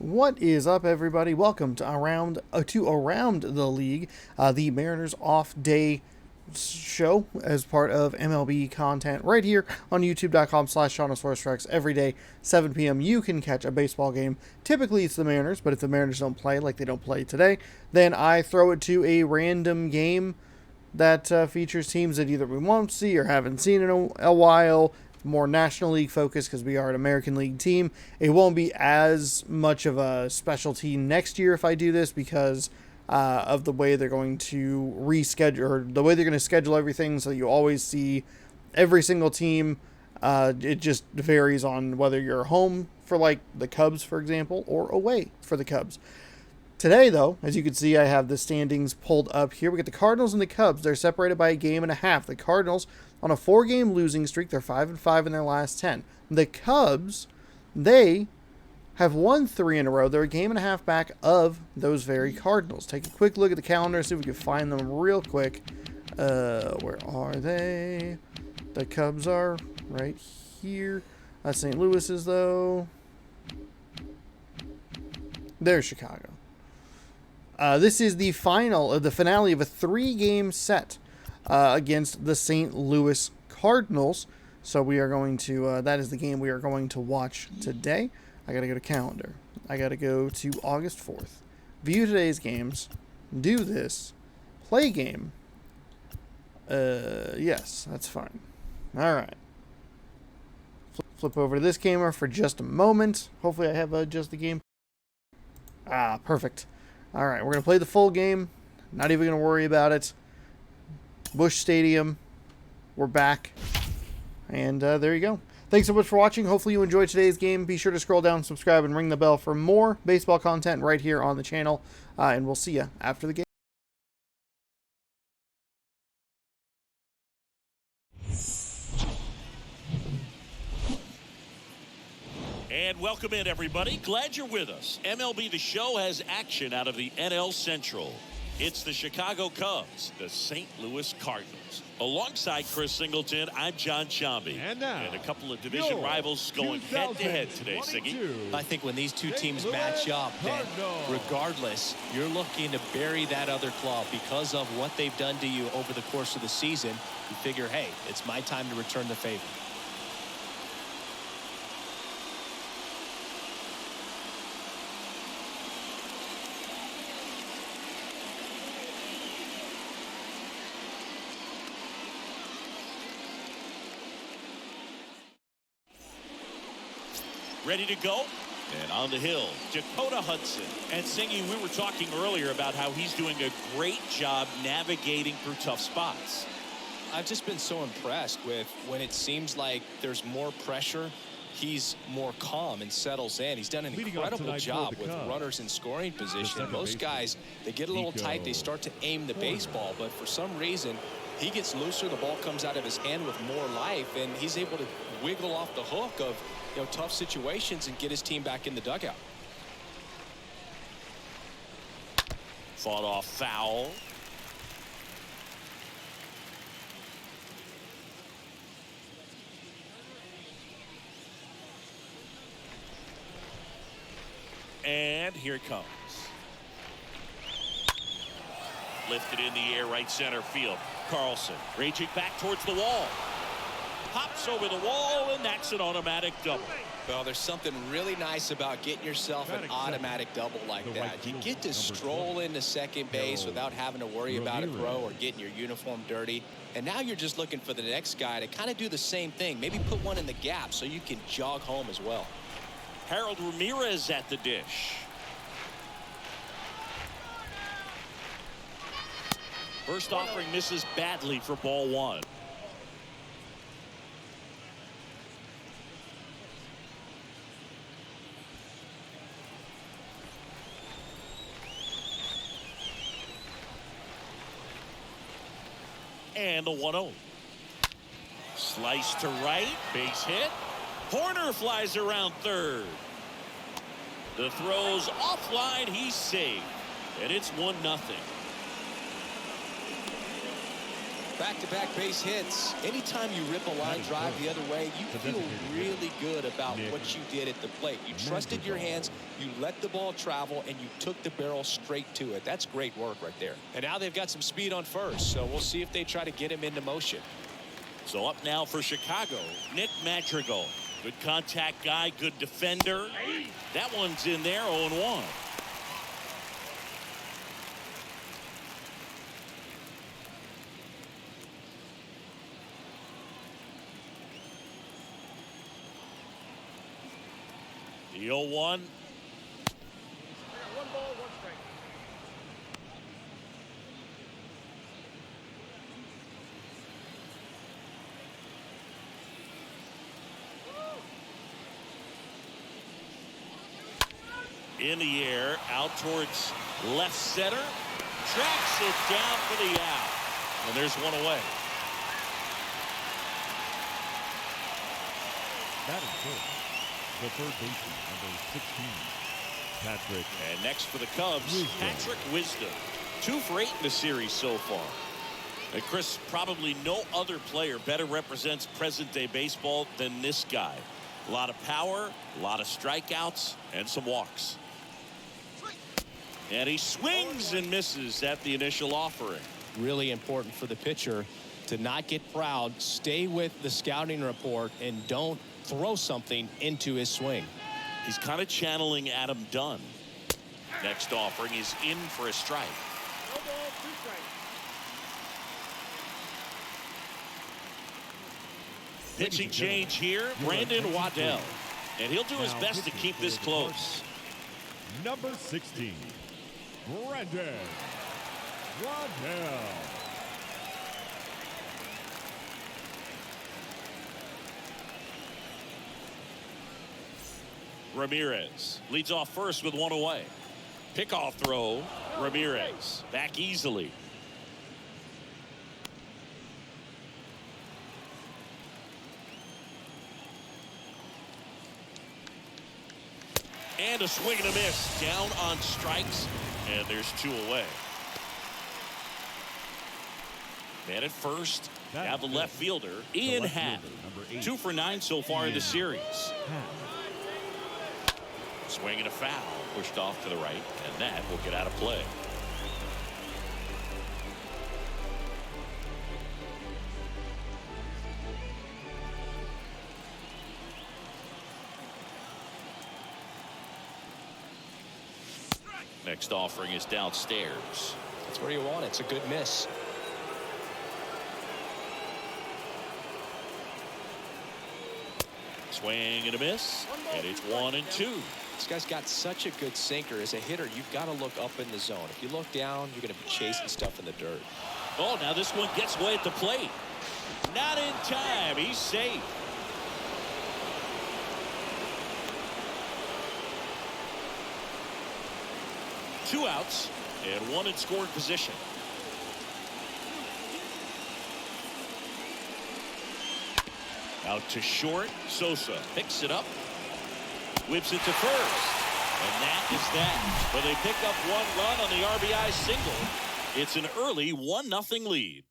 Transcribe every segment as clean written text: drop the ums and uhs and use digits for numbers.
What is up, everybody? Welcome to Around the League, the Mariners off day show as part of MLB content right here on youtube.com/SeanOSourceTreks. Every day, 7 p.m. you can catch a baseball game. Typically it's the Mariners, but if the Mariners don't play like they don't play today, then I throw it to a random game that features teams that either we won't see or haven't seen in a while. More National League focused because we are an American League team. It won't be as much of a specialty next year if I do this because of the way they're going to reschedule, or the way they're going to schedule everything, so you always see every single team. It just varies on whether you're home for like the Cubs, for example, or away for the Cubs. Today, though, as you can see, I have the standings pulled up here. We got the Cardinals and the Cubs. They're separated by a game and a half. The Cardinals on a 4-game losing streak. They're 5-5 in their last 10. The Cubs, they have won 3 in a row. They're a game and a half back of those very Cardinals. Take a quick look at the calendar, see if we can find them real quick. Where are they? The Cubs are right here. St. Louis's, though. There's Chicago. This is the finale of a 3-game set against the St. Louis Cardinals. So we are going to, that is the game we are going to watch today. I got to go to calendar. I got to go to August 4th. View today's games. Do this. Play game. Yes, that's fine. All right. Flip over to this camera for just a moment. Hopefully I have just the game. Perfect. All right, we're going to play the full game. Not even going to worry about it. Busch Stadium. We're back. And there you go. Thanks so much for watching. Hopefully you enjoyed today's game. Be sure to scroll down, subscribe, and ring the bell for more baseball content right here on the channel. And we'll see you after the game. And welcome in, everybody. Glad you're with us. MLB The Show has action out of the NL Central. It's the Chicago Cubs, the St. Louis Cardinals. Alongside Chris Singleton, I'm John Shambi. And now, a couple of division rivals going head-to-head today, Siggy. I think when these two teams match up, then regardless, you're looking to bury that other club because of what they've done to you over the course of the season. You figure, hey, it's my time to return the favor. Ready to go? And on the hill, Dakota Hudson. And Singy, we were talking earlier about how he's doing a great job navigating through tough spots. I've just been so impressed with when it seems like there's more pressure, he's more calm and settles in. He's done an incredible job with runners in scoring position. Most guys, they get a little tight, they start to aim the baseball, but for some reason, he gets looser, the ball comes out of his hand with more life, and he's able to wiggle off the hook of tough situations and get his team back in the dugout. Fought off foul. And here it comes. Lifted in the air, right center field. Carlson raging back towards the wall. Pops over the wall, and that's an automatic double. Well, there's something really nice about getting yourself an automatic double like that. You get to stroll into second base without having to worry about a throw or getting your uniform dirty. And now you're just looking for the next guy to kind of do the same thing. Maybe put one in the gap so you can jog home as well. Harold Ramirez at the dish. First offering misses badly for ball 1. And the 1-0. Slice to right, base hit. Horner flies around third. The throw's offline, he's safe. And it's 1-0. Back-to-back base hits. Anytime you rip a line drive the other way, you feel really good about what you did at the plate. You trusted your hands, you let the ball travel, and you took the barrel straight to it. That's great work right there. And now they've got some speed on first, so we'll see if they try to get him into motion. So up now for Chicago, Nick Madrigal. Good contact guy, good defender. That one's in there, 0-1. The 0-1. One ball, one strike. In the air, out towards left center. Tracks it down for the out. And there's one away. Batting first, the third baseman, number 16, Patrick. And next for the Cubs, Patrick Wisdom. 2 for 8 in the series so far. And Chris, probably no other player better represents present-day baseball than this guy. A lot of power, a lot of strikeouts, and some walks. And he swings and misses at the initial offering. Really important for the pitcher to not get proud, stay with the scouting report, and don't throw something into his swing. He's kind of channeling Adam Dunn. Next offering is in for a strike. No ball, 2 strikes. Pitching change here, Brandon Waddell. And he'll do his best to keep this close. Number 16, Brandon Waddell. Ramirez leads off first with 1 away. Pickoff throw, Ramirez back easily. And a swing and a miss, down on strikes, and there's 2 away. Man at first, now the left fielder, Ian Happ. 2 for 9 so far in the series. Swing and a foul, pushed off to the right, and that will get out of play. Next offering is downstairs. That's where you want it. It's a good miss. Swing and a miss, and it's 1-2. This guy's got such a good sinker. As a hitter, you've got to look up in the zone. If you look down, you're going to be chasing stuff in the dirt. Oh, now this one gets away at the plate. Not in time. He's safe. Two outs and 1 in scoring position. Out to short. Sosa picks it up. Whips it to first. And that is that. But they pick up 1 run on the RBI single. It's an early 1-0 lead.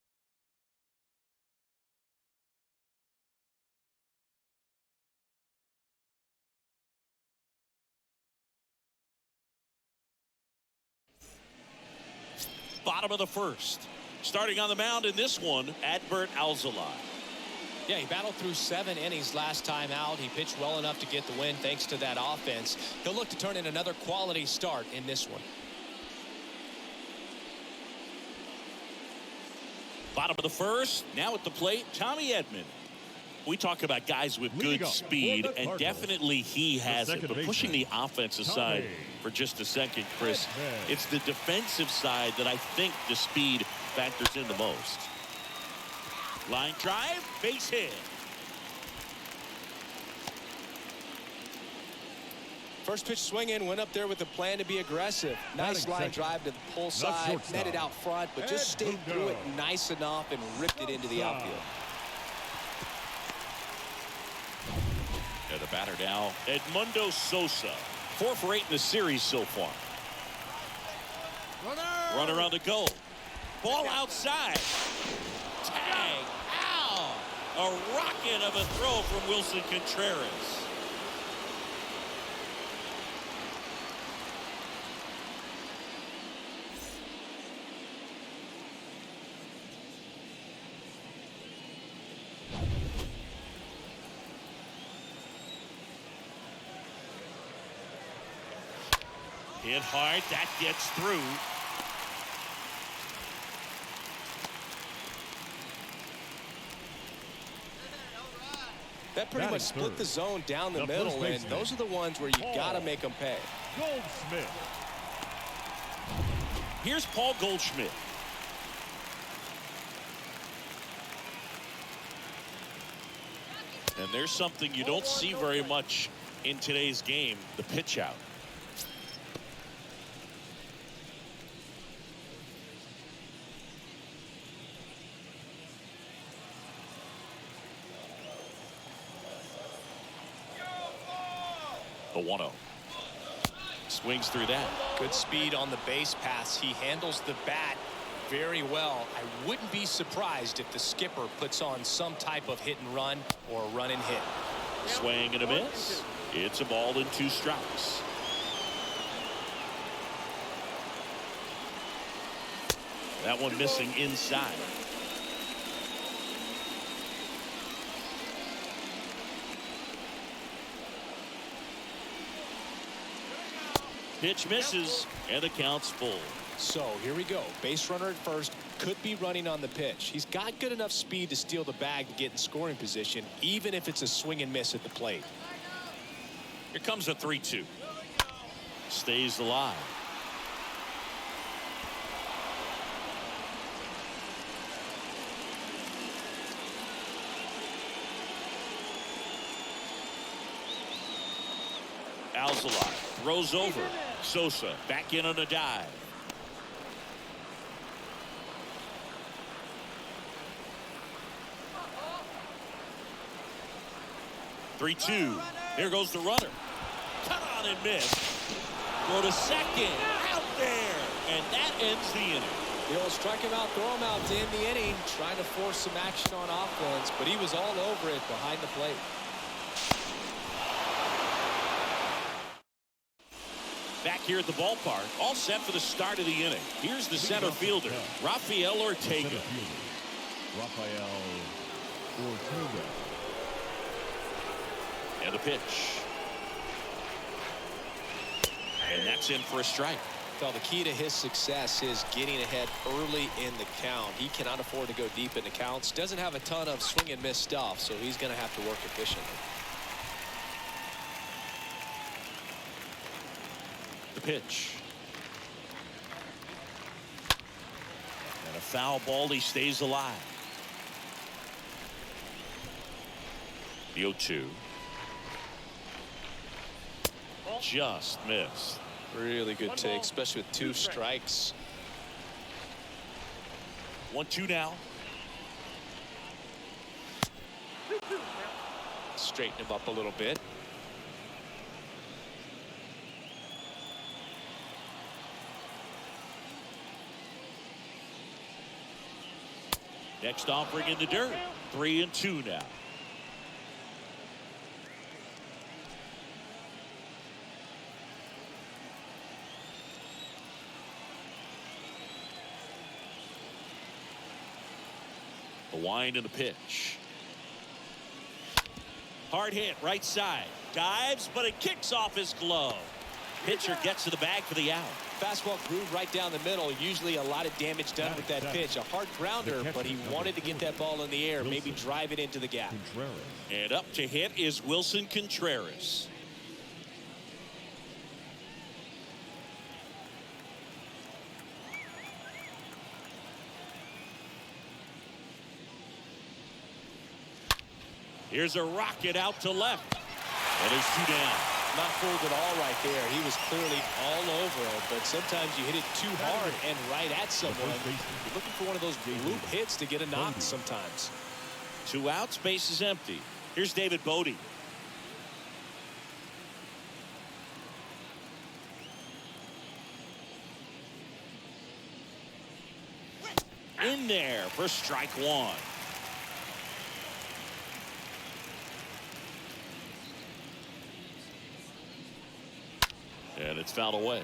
Bottom of the first. Starting on the mound in this one, Adbert Alzolay. Yeah, he battled through 7 innings last time out. He pitched well enough to get the win thanks to that offense. He'll look to turn in another quality start in this one. Bottom of the first. Now at the plate, Tommy Edmond. We talk about guys with good speed, and definitely he has it. But pushing the offense aside for just a second, Chris, it's the defensive side that I think the speed factors in the most. Line drive, base hit. First pitch swing in, went up there with a plan to be aggressive. Nice line drive to the pull side, netted out front, but just stayed through it nice enough and ripped it into the outfield. And the batter now, Edmundo Sosa. 4 for 8 in the series so far. Runner on the goal. Ball outside. A rocket of a throw from Wilson Contreras. Hit hard, that gets through. That pretty much split the zone down the middle, and those are the ones where you got to make them pay. Goldschmidt. Here's Paul Goldschmidt. And there's something you don't see very much in today's game, the pitch out. The 1-0. Swings through that. Good speed on the base pass. He handles the bat very well. I wouldn't be surprised if the skipper puts on some type of hit and run or run and hit. Swing and a miss. It's a ball and 2 strikes. That one missing inside. Pitch misses, and the count's full. So here we go. Base runner at first, could be running on the pitch. He's got good enough speed to steal the bag to get in scoring position, even if it's a swing and miss at the plate. Here comes a 3-2. Stays alive. Alcantara throws over. Sosa back in on a dive. Three-two. Here goes the runner. Cut on and miss. Go to second. Out there. And that ends the inning. The old strike him out, throw him out to end the inning, trying to force some action on offense, but he was all over it behind the plate. Back here at the ballpark, all set for the start of the inning. Here's the center fielder, Rafael Ortega. Rafael Ortega. And the pitch. And that's in for a strike. Well, the key to his success is getting ahead early in the count. He cannot afford to go deep in the counts. Doesn't have a ton of swing and miss stuff, so he's going to have to work efficiently. The pitch. And a foul ball. He stays alive. The 0-2. Just missed. Really good take, especially with 2 strikes. 1-2 now. Straighten him up a little bit. Next offering in the dirt. 3-2 now. The wind and the pitch. Hard hit, right side. Dives, but it kicks off his glove. Pitcher gets to the bag for the out. Fastball groove right down the middle. Usually a lot of damage done with that pitch. A hard grounder, but he wanted to get that ball in the air, maybe drive it into the gap. And up to hit is Wilson Contreras. Here's a rocket out to left. And there's 2 down. Not fooled at all right there. He was clearly all over it, but sometimes you hit it too hard and right at someone. You're looking for one of those bloop hits to get a knock sometimes. 2 outs, base is empty. Here's David Bodie. In there for strike 1. And it's fouled away.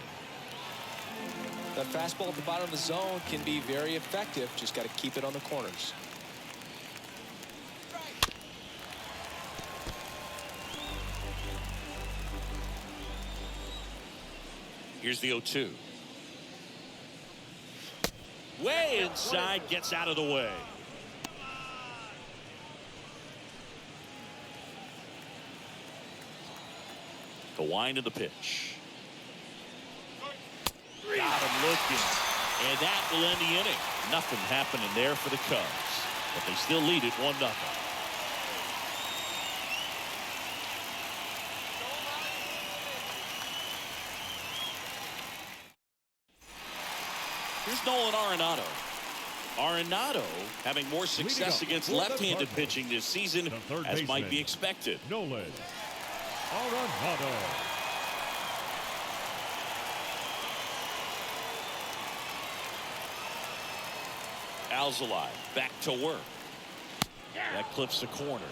That fastball at the bottom of the zone can be very effective. Just got to keep it on the corners. Here's the 0-2. Way inside, gets out of the way. The wind of the pitch. Got him looking. And that will end the inning. Nothing happening there for the Cubs. But they still lead it 1-0. Here's Nolan Arenado. Arenado having more success against left-handed pitching this season as might be expected. Nolan Arenado. Alzolay back to work. That clips the corner.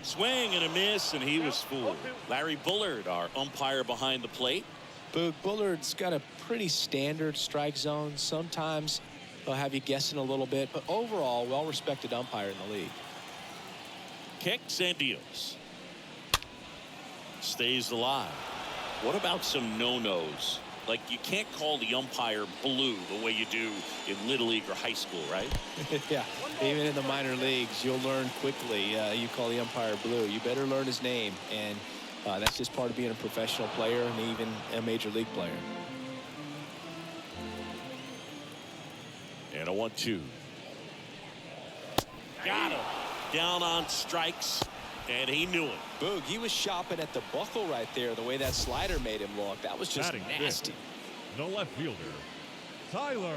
Swing and a miss, and he was fooled. Larry Bullard, our umpire behind the plate. Boog, Bullard's got a pretty standard strike zone. Sometimes they'll have you guessing a little bit, but overall, well-respected umpire in the league. Kicks and deals. Stays alive. What about some no-nos? Like, you can't call the umpire blue the way you do in Little League or high school, right? Yeah, even in the minor leagues, you'll learn quickly. You call the umpire blue, you better learn his name. And that's just part of being a professional player and even a major league player. And a 1-2. Got him. Down on strikes, and he knew it. Boog, he was shopping at the buckle right there, the way that slider made him look. That was just Batting nasty. The left fielder, Tyler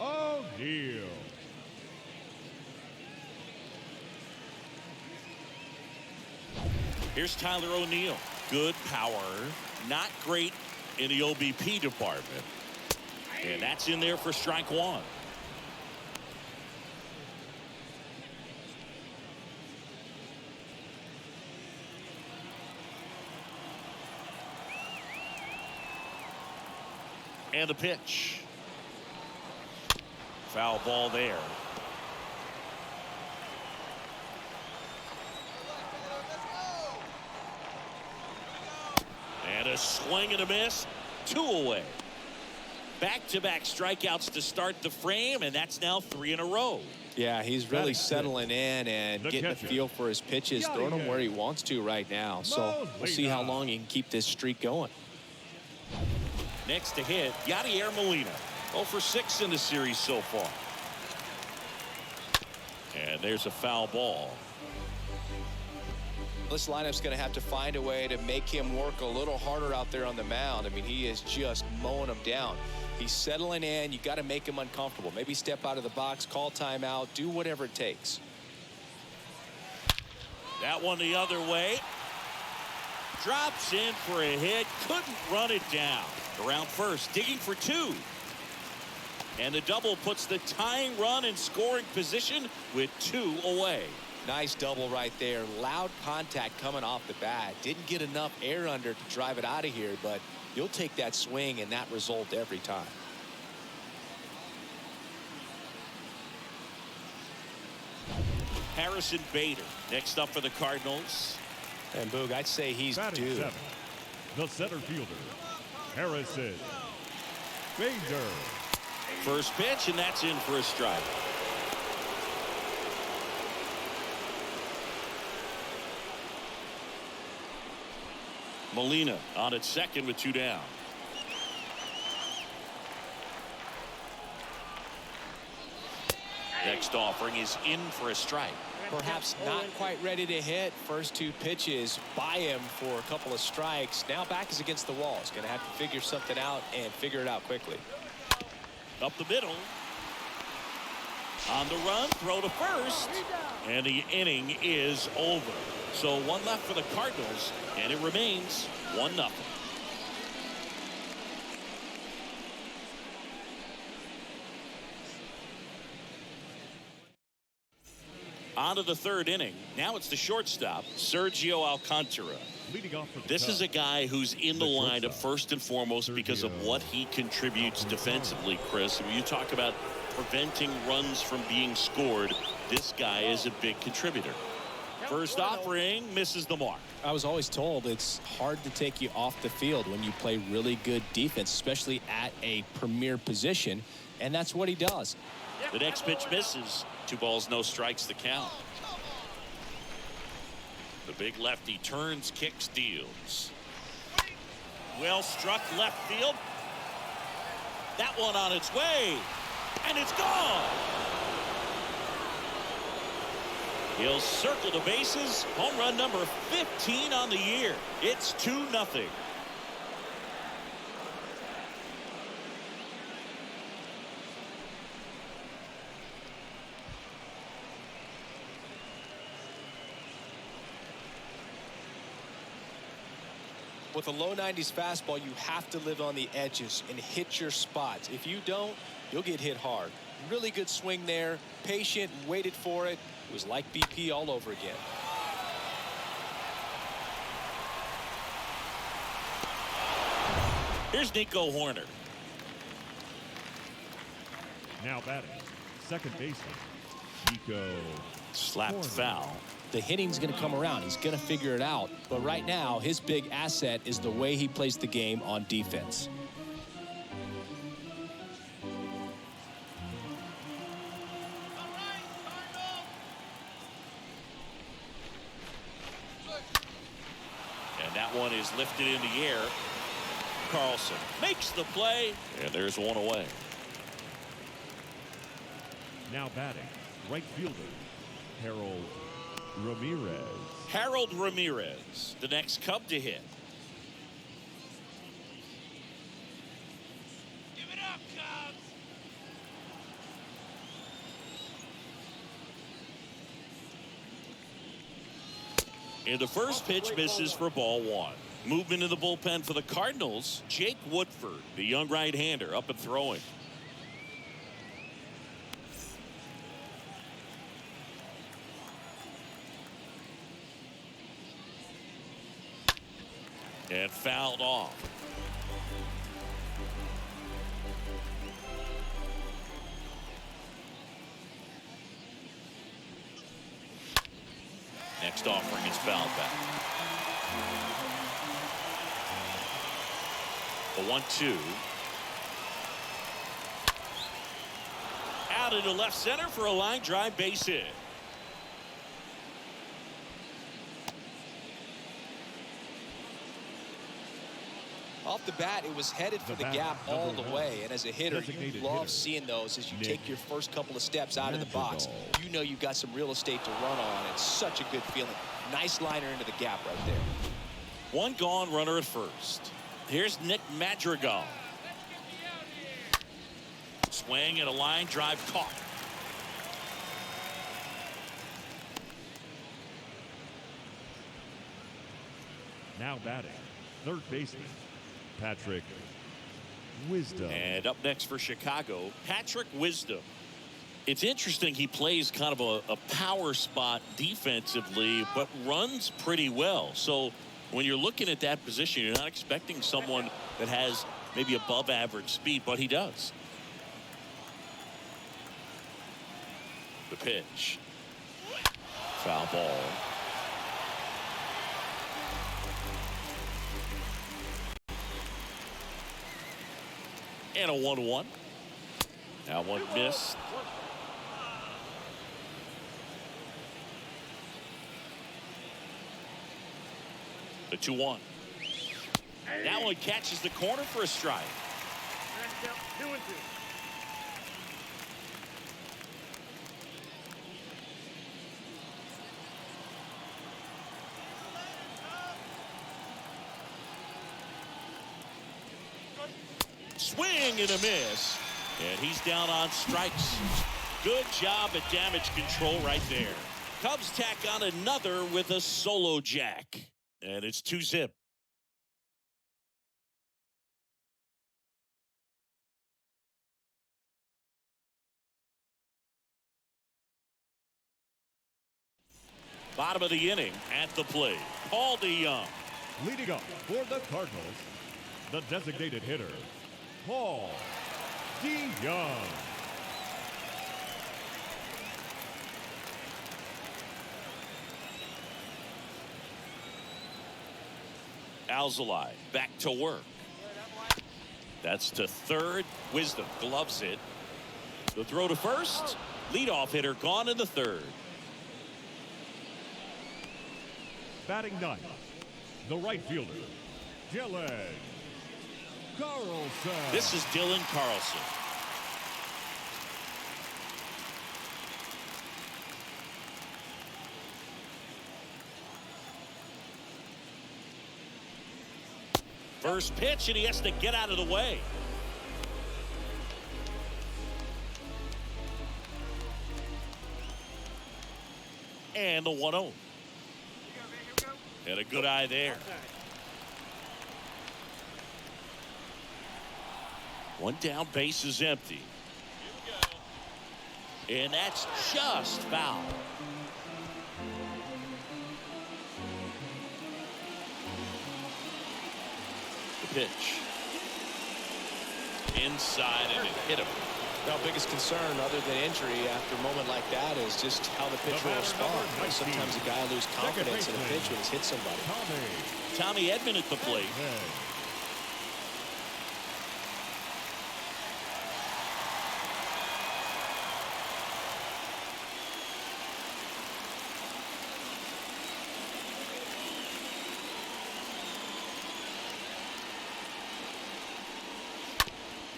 O'Neill. Here's Tyler O'Neill. Good power. Not great in the OBP department. And that's in there for strike one. And the pitch. Foul ball there. And a swing and a miss. 2 away. Back-to-back strikeouts to start the frame, and that's now 3 in a row. Yeah, he's really settling in and getting a feel for his pitches, throwing them where he wants to right now. So we'll see how long he can keep this streak going. Next to hit, Yadier Molina. 0 for 6 in the series so far. And there's a foul ball. This lineup's going to have to find a way to make him work a little harder out there on the mound. I mean, he is just mowing them down. He's settling in. You got to make him uncomfortable. Maybe step out of the box, call timeout, do whatever it takes. That one the other way. Drops in for a hit. Couldn't run it down. Around first, digging for 2. And the double puts the tying run in scoring position with 2 away. Nice double right there. Loud contact coming off the bat. Didn't get enough air under to drive it out of here, but you'll take that swing and that result every time. Harrison Bader next up for the Cardinals. And Boog, I'd say he's Batting due. 7, the center fielder, Harrison Bader. First pitch, and that's in for a strike. Molina on at second with 2 down. Next offering is in for a strike. Perhaps not quite ready to hit. First 2 pitches by him for a couple of strikes. Now back is against the wall. He's going to have to figure something out and figure it out quickly. Up the middle. On the run, throw to first. And the inning is over. So 1 left for the Cardinals, and it remains 1-0. On to the third inning. Now it's the shortstop, Sergio Alcantara. Leading off for the This is a guy who's in the lineup first and foremost because of what he contributes defensively, Chris. When you talk about preventing runs from being scored, this guy is a big contributor. First offering misses the mark. I was always told it's hard to take you off the field when you play really good defense, especially at a premier position, and that's what he does. The next pitch misses. 2 balls, no strikes, the count. The big lefty turns, kicks, deals. Well struck left field. That one on its way, and it's gone. He'll circle the bases. Home run number 15 on the year. It's 2-0. With a low 90s fastball, you have to live on the edges and hit your spots. If you don't, you'll get hit hard. Really good swing there. Patient, waited for it. It was like BP all over again. Here's Nico Horner. Now batting, second baseman, Nico Slapped Horner. foul. The hitting's going to come around. He's going to figure it out. But right now, his big asset is the way he plays the game on defense. And that one is lifted in the air. Carlson makes the play, and there's one away. Now batting, right fielder, Harold Ramirez. Harold Ramirez, the next Cub to hit. Give it up, Cubs! And the first pitch misses for ball 1. Movement in the bullpen for the Cardinals. Jake Woodford, the young right-hander, up and throwing. And fouled off. Next offering is fouled back. The 1-2. Out into left center for a line drive base hit. Off the bat, it was headed for the The gap batter, all number the 1, way. And as a hitter, you designated love hitter, seeing those as you Nick take your first couple of steps out of the box. Madrigal. You know you've got some real estate to run on. It's such a good feeling. Nice liner into the gap right there. One gone, runner at first. Here's Nick Madrigal. Swing and a line drive caught. Now batting, third baseman, Patrick Wisdom. And up next for Chicago, Patrick Wisdom. It's interesting, he plays kind of a power spot defensively, but runs pretty well. So when you're looking at that position, you're not expecting someone that has maybe above average speed, but he does. The pitch. Foul ball. And a 1-1. Now one missed. The 2-1. That one catches the corner for a strike. Next up, 2-2. Swing and a miss. And he's down on strikes. Good job at damage control right there. Cubs tack on another with a solo jack. And it's 2-zip. Bottom of the inning at the plate, Paul DeYoung. Leading up for the Cardinals, the designated hitter, Paul DeYoung. Alzolay back to work. That's to third. Wisdom gloves it. The throw to first. Leadoff hitter gone in the third. Batting ninth, the right fielder, Dylan Carlson. This is Dylan Carlson. First pitch, and he has to get out of the way. And the 1-0. Had a good eye there. One down, base is empty. And that's just foul. The pitch. Inside, and it hit him. Now, biggest concern other than injury after a moment like that is just how the pitcher will respond. Sometimes a guy loses confidence in a pitch when he's hit somebody. Tommy Edmond at the plate.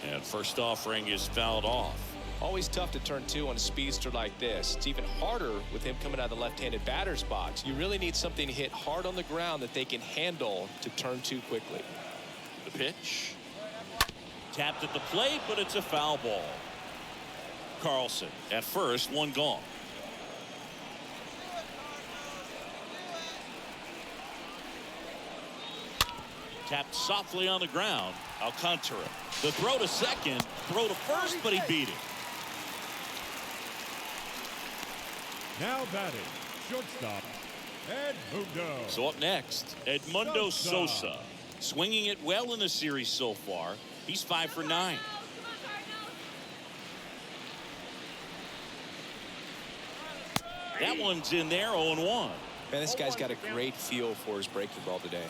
And first offering is fouled off. Always tough to turn two on a speedster like this. It's even harder with him coming out of the left-handed batter's box. You really need something to hit hard on the ground that they can handle to turn two quickly. The pitch. Tapped at the plate, but it's a foul ball. Carlson at first, one gone. Tapped softly on the ground. Alcantara. The throw to second, throw to first, but he beat it. Now batting, shortstop, Edmond. So up next, Edmundo Sosa. Swinging it well in the series so far. He's 5 for 9. That one's in there, 0-1. Man, this guy's got a great feel for his breaking ball today.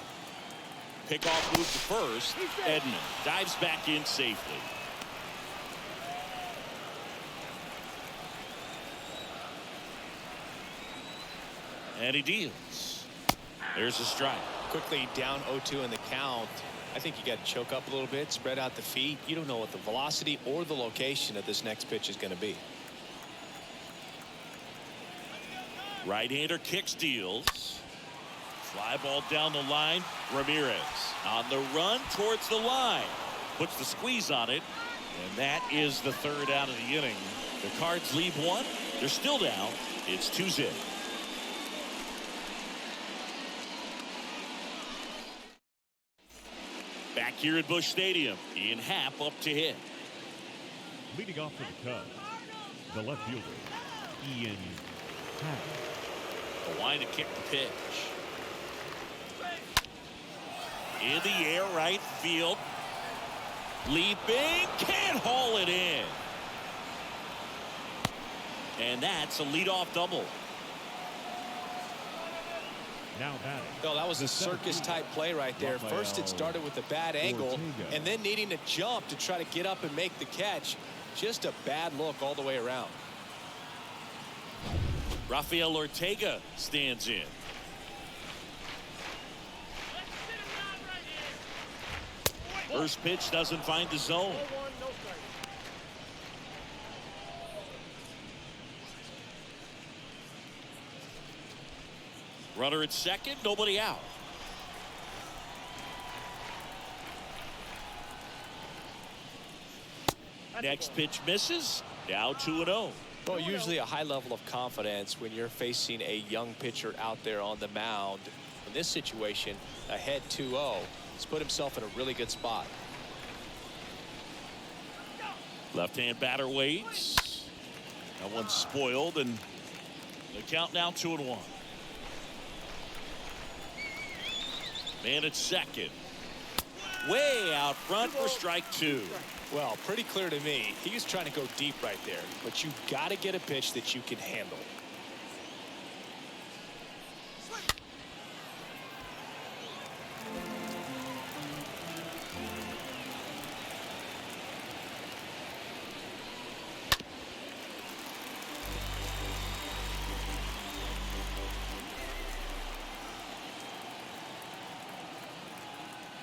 Pickoff move to first. Edmond dives back in safely. And he deals. There's a strike. Quickly down 0-2 in the count. I think you got to choke up a little bit, spread out the feet. You don't know what the velocity or the location of this next pitch is going to be. Right-hander kicks, deals. Fly ball down the line. Ramirez on the run towards the line. Puts the squeeze on it. And that is the third out of the inning. The Cards lead one. They're still down. It's 2-0. Back here at Busch Stadium. Ian Happ up to hit. Leading off for the Cubs, the left fielder, Ian Happ. The line to kick the pitch. In the air, right field. Leaping, can't haul it in. And that's a leadoff double. Now batting. Oh, that was a circus-type play right there. Rafael First, it started with a bad angle, Ortega. and then needing to jump to try to get up and make the catch. Just a bad look all the way around. Rafael Ortega stands in. First pitch doesn't find the zone. Runner at second, nobody out. Next pitch misses. Now 2-0. Well, usually a high level of confidence when you're facing a young pitcher out there on the mound. In this situation, ahead 2-0. He's put himself in a really good spot. Left-hand batter waits. That one's spoiled, and the count now 2-1. Man at second. Way out front for strike two. Well, pretty clear to me. He was trying to go deep right there, but you got to get a pitch that you can handle.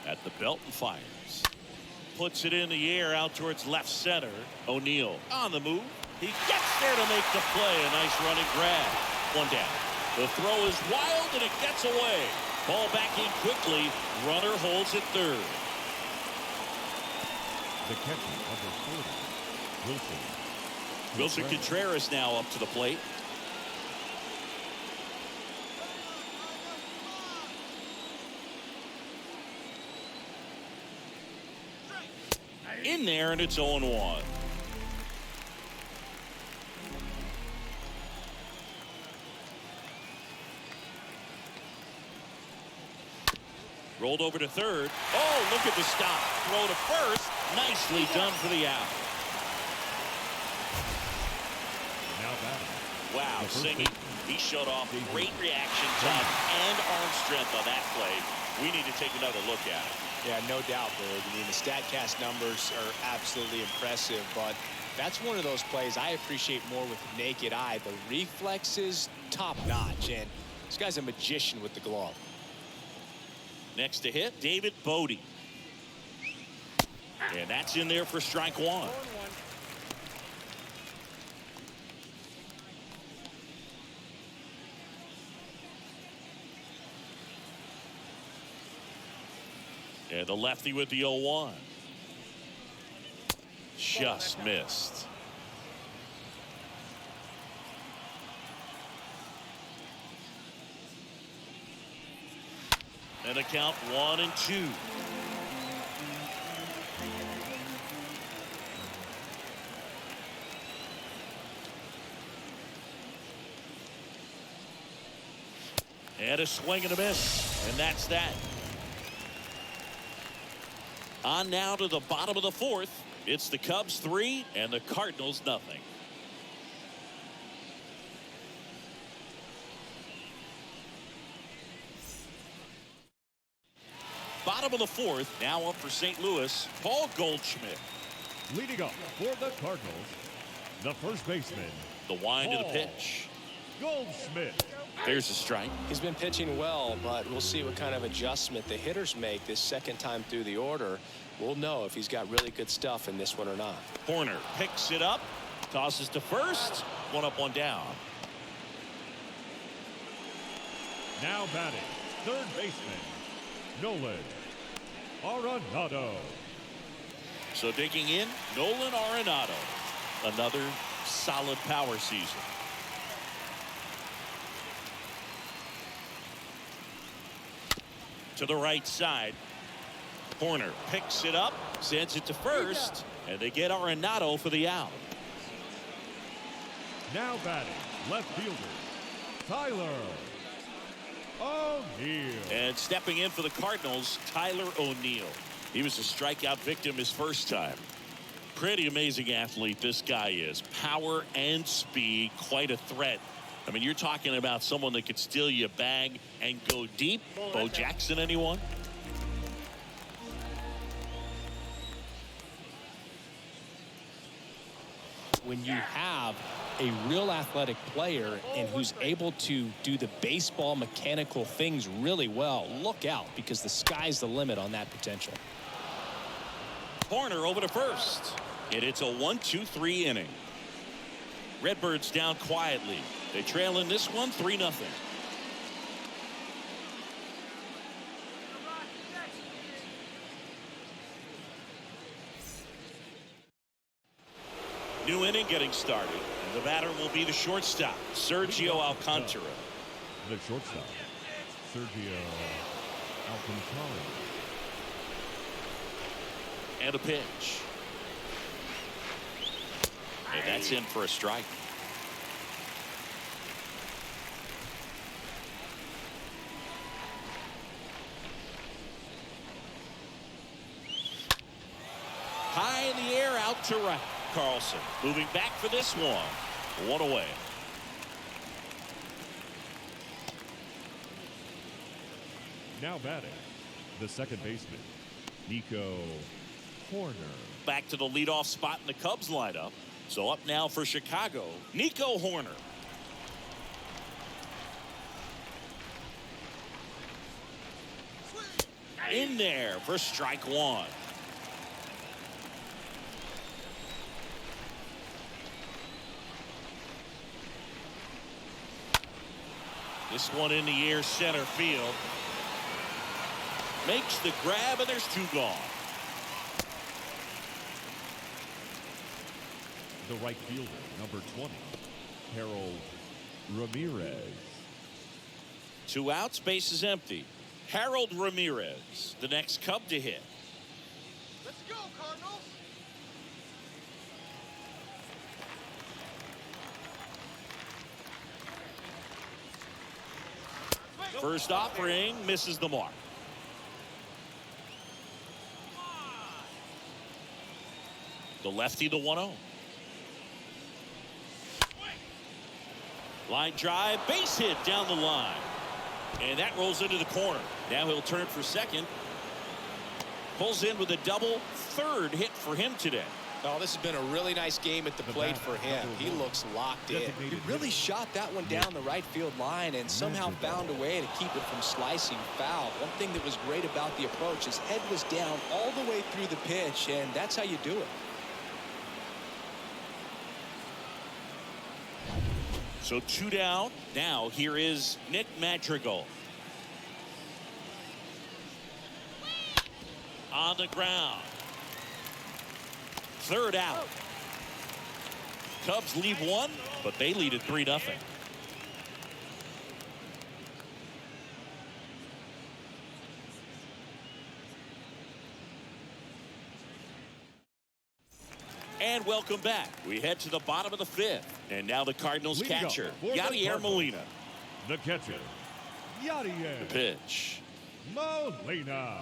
At the belt and fires. Puts it in the air out towards left center. O'Neill on the move. He gets there to make the play. A nice running grab. One down. The throw is wild and it gets away. Ball back in quickly. Runner holds at third. The catcher, number 40, Wilson. Wilson Contreras now up to the plate. In there, and it's 0-1. Rolled over to third. Oh, look at the stop. Throw to first. Nicely done for the out. Now batting. Wow, singing. He showed off great reaction time and arm strength on that play. We need to take another look at it. Yeah, no doubt, Bird. I mean, the StatCast numbers are absolutely impressive, but that's one of those plays I appreciate more with the naked eye. The reflexes, top-notch, and this guy's a magician with the glove. Next to hit, David Bodie. And that's in there for strike one. And the lefty with the 0-1. Just missed. And a count 1-2. And a swing and a miss. And that's that. On now to the bottom of the fourth. It's the Cubs 3 and the Cardinals nothing. Bottom of the fourth. Now up for St. Louis, Paul Goldschmidt. Leading off for the Cardinals, the first baseman, The wind of the Paul pitch. Goldschmidt. There's a strike. He's been pitching well, but we'll see what kind of adjustment the hitters make this second time through the order. We'll know if he's got really good stuff in this one or not. Horner picks it up, tosses to first. One up, one down. Now batting, third baseman, Nolan Arenado. So digging in, Nolan Arenado. Another solid power season. To the right side. Horner picks it up, sends it to first, and they get Arenado for the out. Now batting, left fielder, Tyler O'Neill. And stepping in for the Cardinals, Tyler O'Neill. He was a strikeout victim his first time. Pretty amazing athlete this guy is. Power and speed, quite a threat. I mean, you're talking about someone that could steal your bag and go deep. Bo Jackson, anyone? When you have a real athletic player and who's able to do the baseball mechanical things really well, look out, because the sky's the limit on that potential. Horner over to first. And it's a 1-2-3 inning. Redbirds down quietly. They trail in this one 3-0. New inning getting started. And the batter will be the shortstop, Sergio Alcantara. The shortstop, Sergio Alcantara. And a pitch. And that's in for a strike. to right. Carlson moving back for this one. One away. Now batting, the second baseman, Nico Horner. Back to the leadoff spot in the Cubs lineup. So up now for Chicago, Nico Horner. In there for strike one. This one in the air, center field. Makes the grab, and there's two gone. The right fielder, number 20, Harold Ramirez. Two outs, base is empty. Harold Ramirez, the next Cub to hit. Let's go, Cardinals. First offering misses the mark. The lefty, the 1-0. Line drive, base hit down the line. And that rolls into the corner. Now he'll turn for second. Pulls in with a double. Third hit for him today. Oh, this has been a really nice game at the plate for him. He looks locked in. He really shot that one down the right field line and somehow found a way to keep it from slicing foul. One thing that was great about the approach, his head was down all the way through the pitch, and that's how you do it. So two down. Now here is Nick Madrigal. On the ground. Third out. Cubs leave one, but they lead at 3-0. And welcome back. We head to the bottom of the fifth. And now the Cardinals catcher, Yadier Molina. The catcher, Yadier. The pitch. Molina.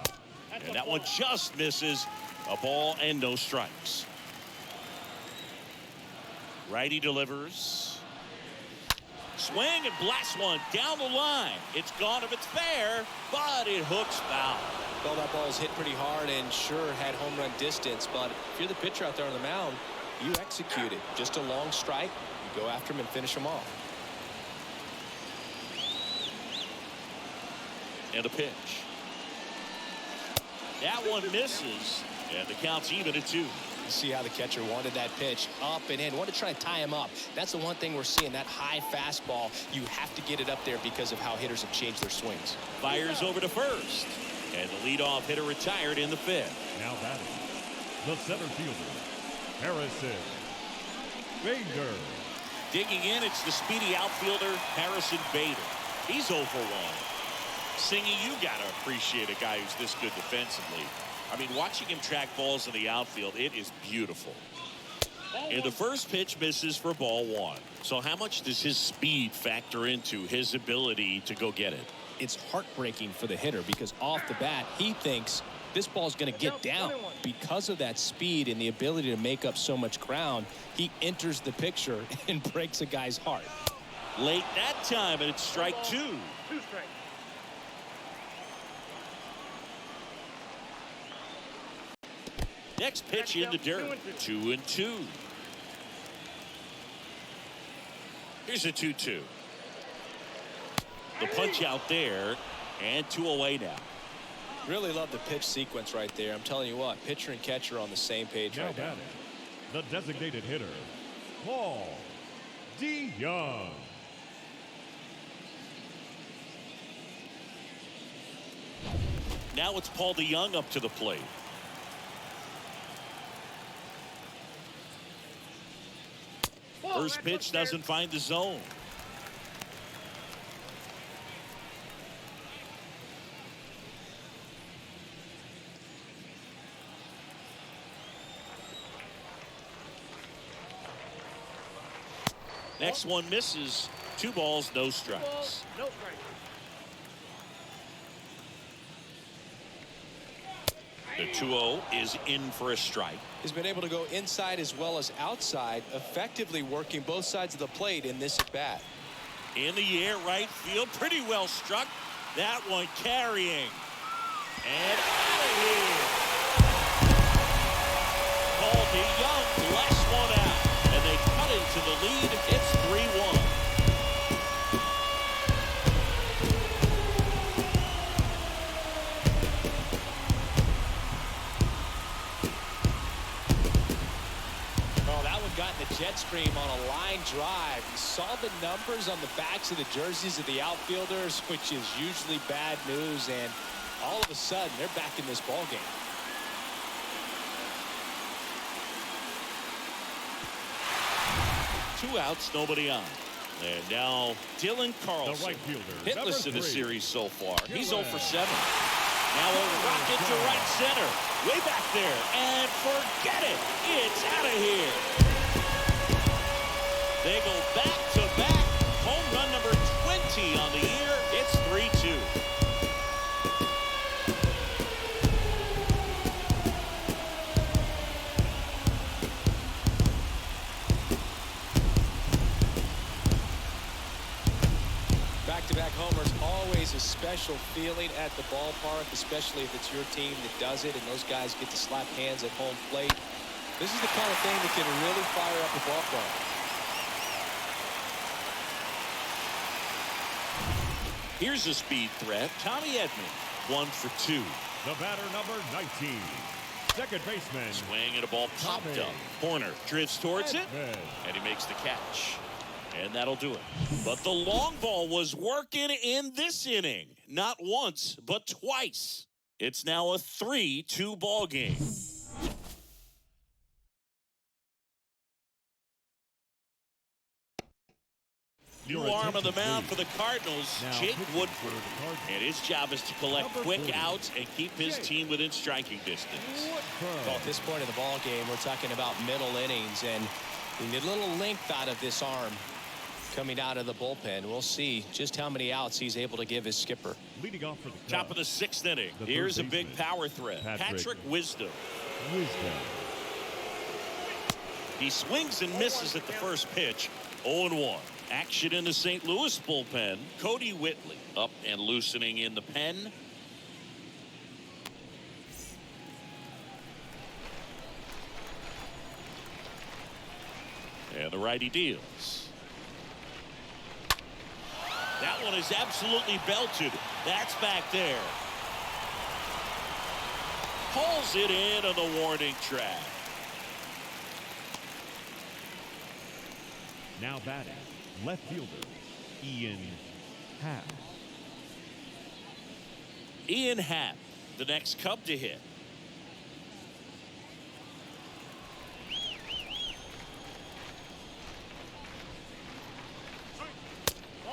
And that one just misses. A ball and no strikes. Righty delivers. Swing and blast one down the line. It's gone if it's fair, but it hooks foul. Well, that ball's hit pretty hard and sure had home run distance, but if you're the pitcher out there on the mound, you execute it. Just a long strike, you go after him and finish him off. And a pitch. That one misses, and the count's even at 2. You see how the catcher wanted that pitch up and in. Wanted to try to tie him up. That's the one thing we're seeing, that high fastball. You have to get it up there because of how hitters have changed their swings. Fires over to first. And the leadoff hitter retired in the 5th. Now batting, the center fielder, Harrison Bader. Digging in, it's the speedy outfielder, Harrison Bader. He's 0 for 1. Singy, you got to appreciate a guy who's this good defensively. I mean, watching him track balls in the outfield, it is beautiful. And the first pitch misses for ball 1. So how much does his speed factor into his ability to go get it? It's heartbreaking for the hitter because off the bat, he thinks this ball's going to get down. Because of that speed and the ability to make up so much ground, he enters the picture and breaks a guy's heart. Late that time, and it's strike 2. 2 strikes. Next pitch in the dirt. 2-2. Here's a 2-2. The punch out there, and 2 away now. Really love the pitch sequence right there. I'm telling you what, pitcher and catcher on the same page Now right now. batting, the designated hitter, Paul DeYoung. Now it's Paul DeYoung up to the plate. First pitch doesn't find the zone. Next one misses. 2 balls, no strikes. No strikes. The 2-0 is in for a strike. He's been able to go inside as well as outside, effectively working both sides of the plate in this at-bat. In the air, right field, pretty well struck. That one carrying. And out of here. Colby Young, last one out. And they cut into the lead. It's 3-1. Got in the jet stream on a line drive. You saw the numbers on the backs of the jerseys of the outfielders, which is usually bad news, and all of a sudden they're back in this ball game. Two outs, nobody on. And now Dylan Carlson, The right fielder, hitless in the number 3. series so far. He's 0 for 7. Now a rocket to right center, way back there, and forget it, it's out of here. They go back-to-back, home run number 20 on the year. It's 3-2. Back-to-back homers, always a special feeling at the ballpark, especially if it's your team that does it and those guys get to slap hands at home plate. This is the kind of thing that can really fire up a ballpark. Here's a speed threat. Tommy Edmond, 1 for 2. The batter, number 19. Second baseman. Swing and a ball popped Tommy up. Horner drifts towards it, Edmond. and he makes the catch. And that'll do it. But the long ball was working in this inning. Not once, but twice. It's now a 3-2 ball game. New arm on the mound for the Cardinals, Now Jake pitching Woodford. for the Cardinals. And his job is to collect Number quick 40. outs and keep his Jake team within striking distance. Well, at this point of the ball game, we're talking about middle innings, and we need a little length out of this arm coming out of the bullpen. We'll see just how many outs he's able to give his skipper. Leading off for the Top of the 6th inning. The Here's a third big baseman, power threat. Patrick Wisdom. Wisdom. He swings and misses at the first pitch. 0-1. Action in the St. Louis bullpen. Cody Whitley up and loosening in the pen. And the righty deals. That one is absolutely belted. That's back there. Pulls it in on the warning track. Now batting, left fielder, Ian Happ. Ian Happ, the next Cub to hit.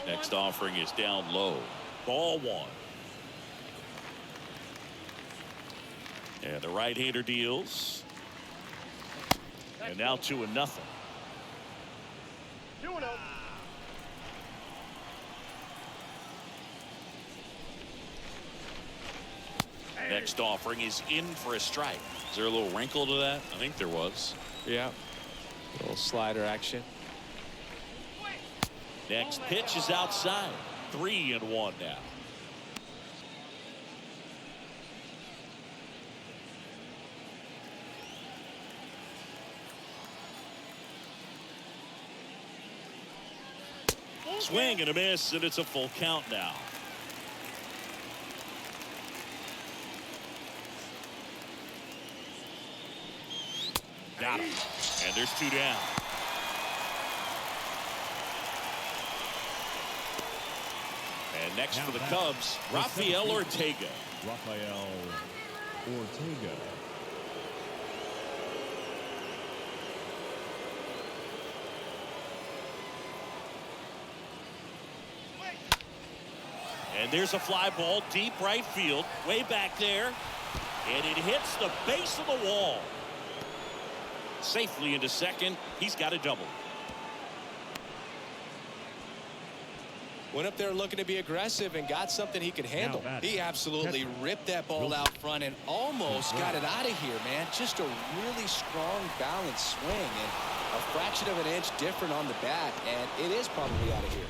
Next offering is down low. Ball 1. And the right-hander deals. And now 2-0. 2-0. Next offering is in for a strike. Is there a little wrinkle to that? I think there was. Yeah. A little slider action. Next pitch is outside. 3-1 now. Swing and a miss, and it's a full count now. Got him. And there's 2 down. And next Now for the back, Cubs, the Rafael center Ortega. Rafael Ortega. And there's a fly ball deep right field, way back there. And it hits the base of the wall. Safely into second. He's got a double. Went up there looking to be aggressive and got something he could handle. He absolutely ripped that ball out front and almost got it out of here, man. Just a really strong, balanced swing and a fraction of an inch different on the bat, and it is probably out of here.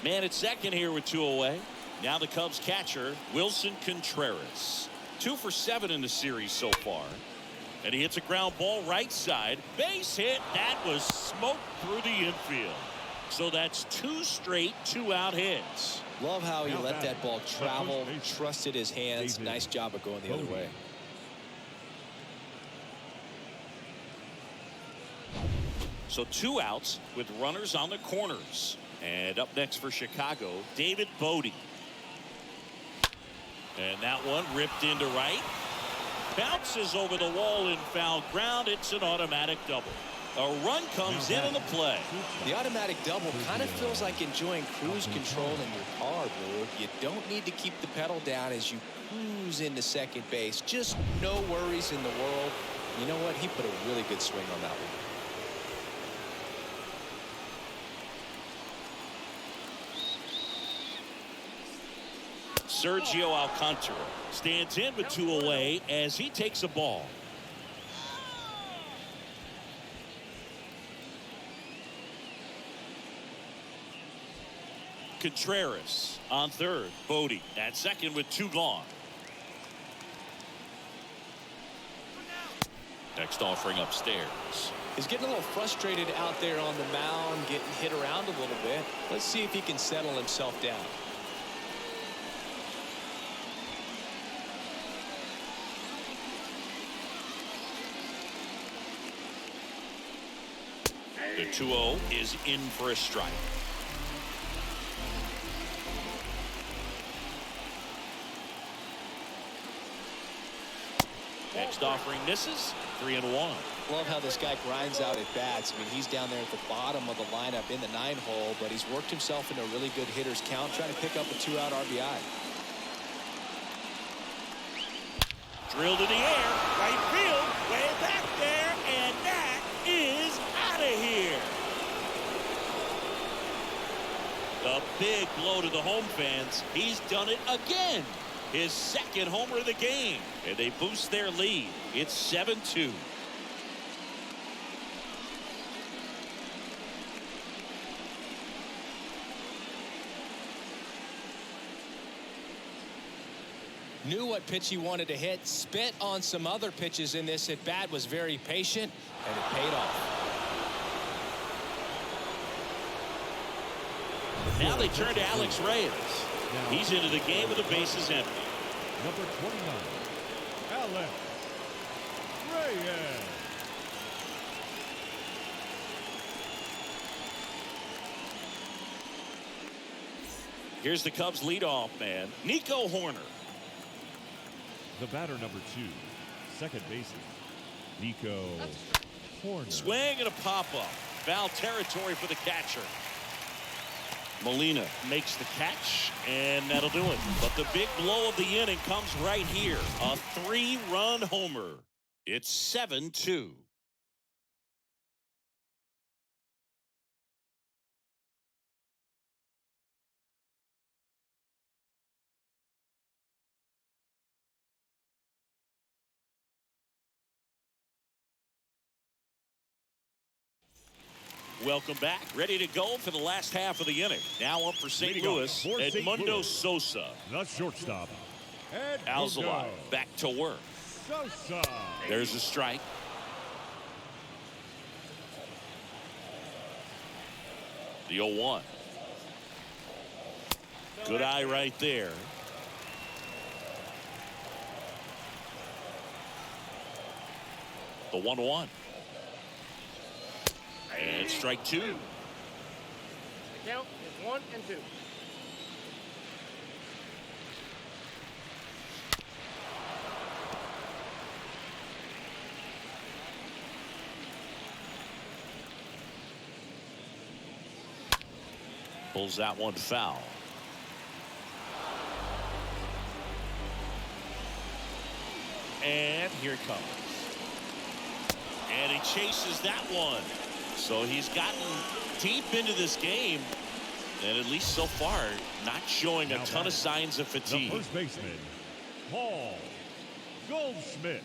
Man at second here with 2 away. Now the Cubs catcher, Wilson Contreras. 2 for 7 in the series so far. And he hits a ground ball right side. Base hit. That was smoked through the infield. So that's 2 straight 2-out hits. Love how he let that ball travel, trusted his hands. Nice job of going the other way. So 2 outs with runners on the corners. And up next for Chicago, David Bodie. And that one ripped into right. Bounces over the wall in foul ground. It's an automatic double. A run comes in on the play. The automatic double kind of feels like enjoying cruise control in your car, Blue. You don't need to keep the pedal down as you cruise into second base. Just no worries in the world. You know what? He put a really good swing on that one. Sergio Alcantara stands in with 2 away as he takes a ball. Contreras on third. Bodie at second with 2 gone. Next offering upstairs. He's getting a little frustrated out there on the mound, getting hit around a little bit. Let's see if he can settle himself down. The 2-0 is in for a strike. Next offering misses. 3-1. Love how this guy grinds out at bats. I mean, he's down there at the bottom of the lineup in the 9-hole, but he's worked himself into a really good hitter's count, trying to pick up a 2-out RBI. Drilled in the air, right field, way back there, and that is out of here. A big blow to the home fans. He's done it again. His second homer of the game, and they boost their lead. It's 7-2. Knew what pitch he wanted to hit, spit on some other pitches in this at bat, was very patient, and it paid off. Now they turn to Alex Reyes. He's into the game with the bases empty. Number 29, Alex Reyes. Here's the Cubs leadoff man, Nico Horner. The batter, number 2, second baseman, Nico Horner. Swing and a pop-up. Foul territory for the catcher. Molina makes the catch, and that'll do it. But the big blow of the inning comes right here. A 3-run homer. It's 7-2. Welcome back. Ready to go for the last half of the inning. Now up for St. Louis, Edmundo Sosa. The shortstop, Alzolay back to work. Sosa. There's a strike. The 0-1. Good eye right there. The 1-1. And strike 2. The count is 1 and 2. Pulls that one foul. And here it comes. And he chases that one. So he's gotten deep into this game. And at least so far, not showing a ton of signs of The fatigue. first baseman, Paul Goldschmidt.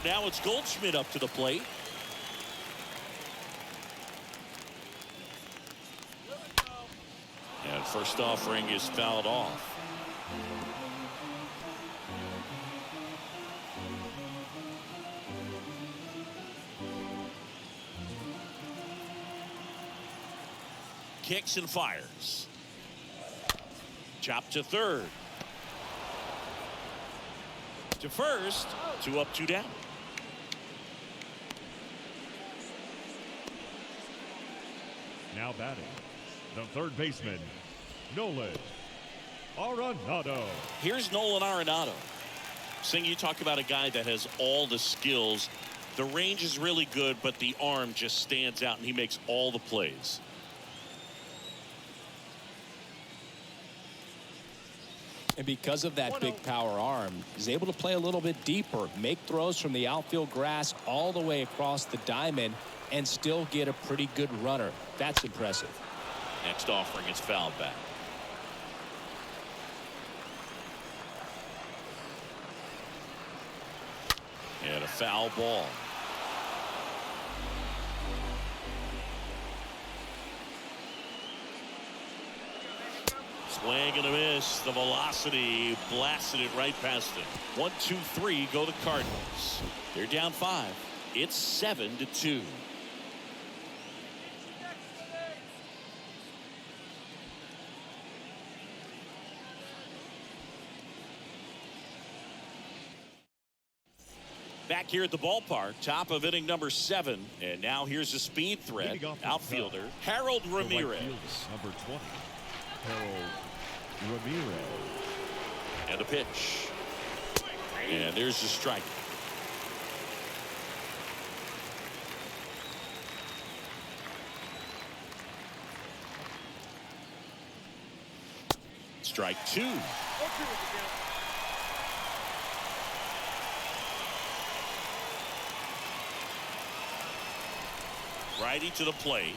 Now it's Goldschmidt up to the plate. And first offering is fouled off. Kicks and fires. Chop to third. To first. 2 up, 2 down. Now batting, the third baseman, Nolan Arenado. Here's Nolan Arenado. Sing, you talk about a guy that has all the skills. The range is really good, but the arm just stands out, and he makes all the plays. And because of that big power arm, he's able to play a little bit deeper, make throws from the outfield grass all the way across the diamond, and still get a pretty good runner. That's impressive. Next offering is fouled back. And a foul ball. Swing and a miss. The velocity blasted it right past him. 1, 2, 3 go the Cardinals. They're down 5. It's 7-2. Back here at the ballpark, top of inning number 7. And now here's a speed threat. Outfielder Harold Ramirez. Number 20, Harold Ramirez. And a pitch. And there's the strike. Strike 2. Righty to the plate.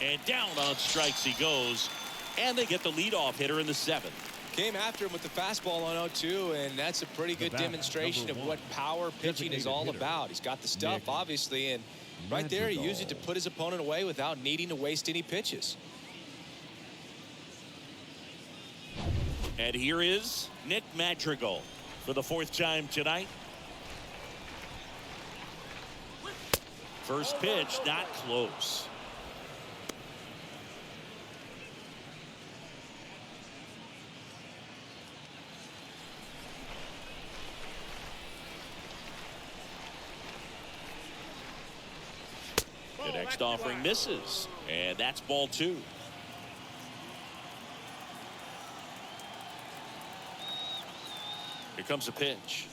And down on strikes he goes. And they get the leadoff hitter in the 7th. Came after him with the fastball on 0-2, and that's a pretty good demonstration of what power pitching is all about. He's got the stuff, obviously, and right there he used it to put his opponent away without needing to waste any pitches. And here is Nick Madrigal for the 4th time tonight. First pitch, not close. The next offering misses, and that's ball 2. Here comes a pitch.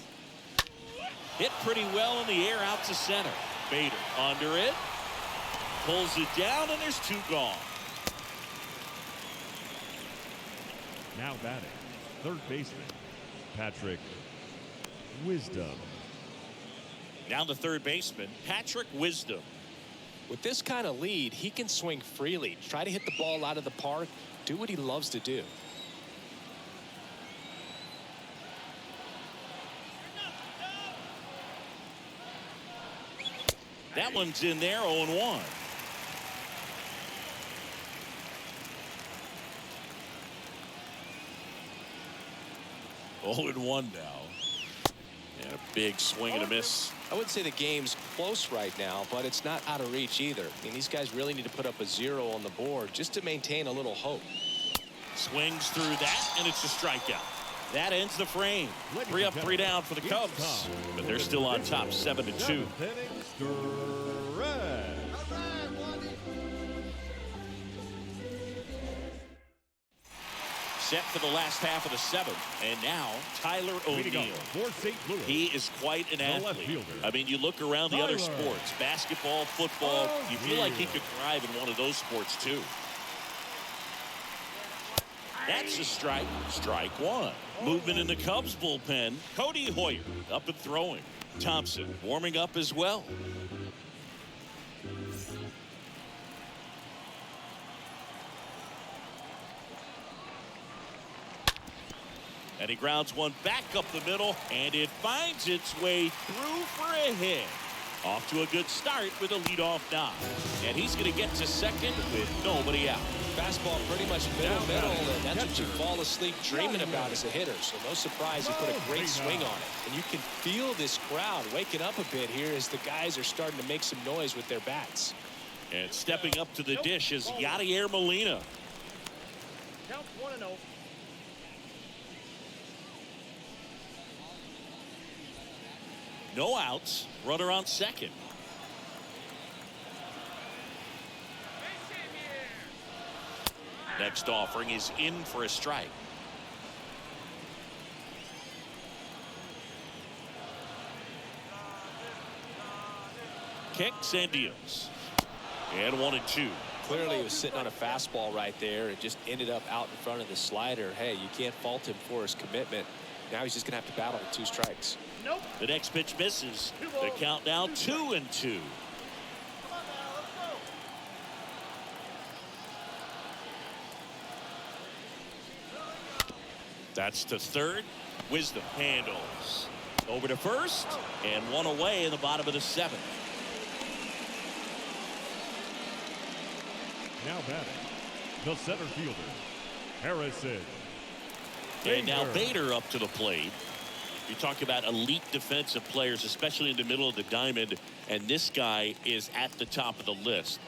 Hit pretty well in the air out to center. Bader under it. Pulls it down, and there's 2 gone. Now batting, third baseman, Patrick Wisdom. Now the third baseman, Patrick Wisdom. With this kind of lead, he can swing freely, try to hit the ball out of the park, do what he loves to do. That one's in there, 0-1. Oh, and 1 now. And a big swing and a miss. I wouldn't say the game's close right now, but it's not out of reach either. I mean, these guys really need to put up a 0 on the board just to maintain a little hope. Swings through that, and it's a strikeout. That ends the frame. 3 up, 3 down for the Cubs. But they're still on top, 7-2. Set for the last half of the 7th. And now, Tyler O'Neill. He is quite an athlete. I mean, you look around the other sports, basketball, football, you feel like he could thrive in one of those sports, too. That's a strike. Strike one. Movement in the Cubs bullpen. Cody Hoyer up and throwing. Thompson warming up as well. And he grounds one back up the middle, and it finds its way through for a hit. Off to a good start with a leadoff knock. And he's going to get to second with nobody out. Fastball pretty much middle, and that's what you fall asleep dreaming about as a hitter. So no surprise he put a great swing on it. And you can feel this crowd waking up a bit here as the guys are starting to make some noise with their bats. And stepping up to the dish is Yadier Molina. Count 1-0. No outs. Runner on second. Next offering is in for a strike. Kicks and deals. And 1-2. Clearly he was sitting on a fastball right there. It just ended up out in front of the slider. Hey, you can't fault him for his commitment. Now he's just going to have to battle with 2 strikes. Nope. The next pitch misses. The count now 2-2. That's to third. Wisdom handles. Over to first. And one away in the bottom of the 7th. Now batting, the center fielder, Harrison. And now Bader up to the plate. You talk about elite defensive players, especially in the middle of the diamond, and this guy is at the top of the list.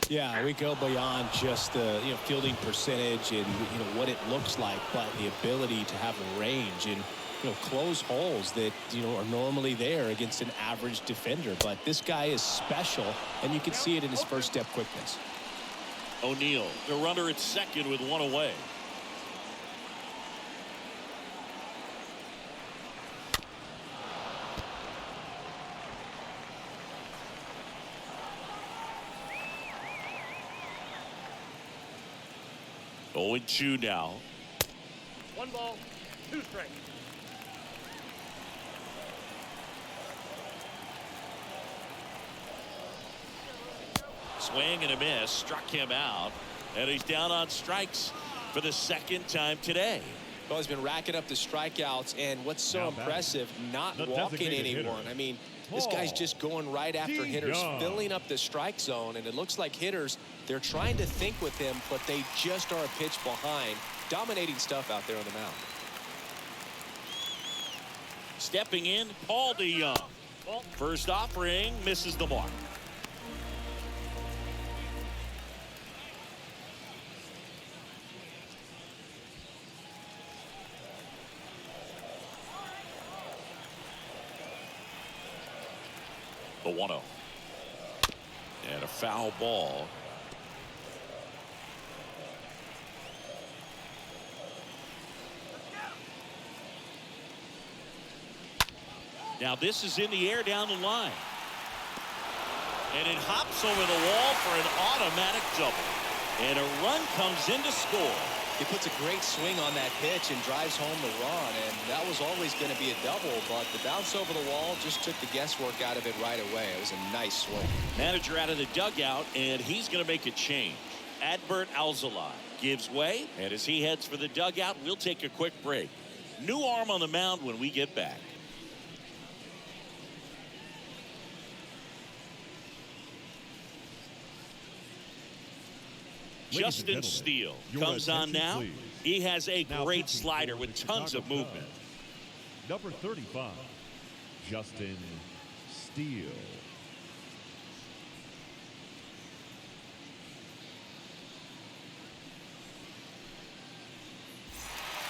Yeah, we go beyond just the fielding percentage and what it looks like, but the ability to have a range and close holes that are normally there against an average defender. But this guy is special, and you can see it in his first step quickness. O'Neill, the runner at second with one away. Oh, and 2 now. 1 ball, 2 strikes. Swing and a miss, struck him out, and he's down on strikes for the 2nd time today. Well, he's been racking up the strikeouts, and what's so impressive, not walking anyone. I mean, this guy's just going right after hitters, filling up the strike zone, and it looks like hitters, they're trying to think with him, but they just are a pitch behind. Dominating stuff out there on the mound. Stepping in, Paul DeYoung. First offering misses the mark. The 1-0. And a foul ball. Now this is in the air down the line. And it hops over the wall for an automatic double. And a run comes in to score. He puts a great swing on that pitch and drives home the run, and that was always going to be a double, but the bounce over the wall just took the guesswork out of it right away. It was a nice swing. Manager out of the dugout, and he's going to make a change. Adbert Alzolay gives way, and as he heads for the dugout, we'll take a quick break. New arm on the mound when we get back. Justin Steele comes on now. He has a great slider with tons of movement. Number 35, Justin Steele.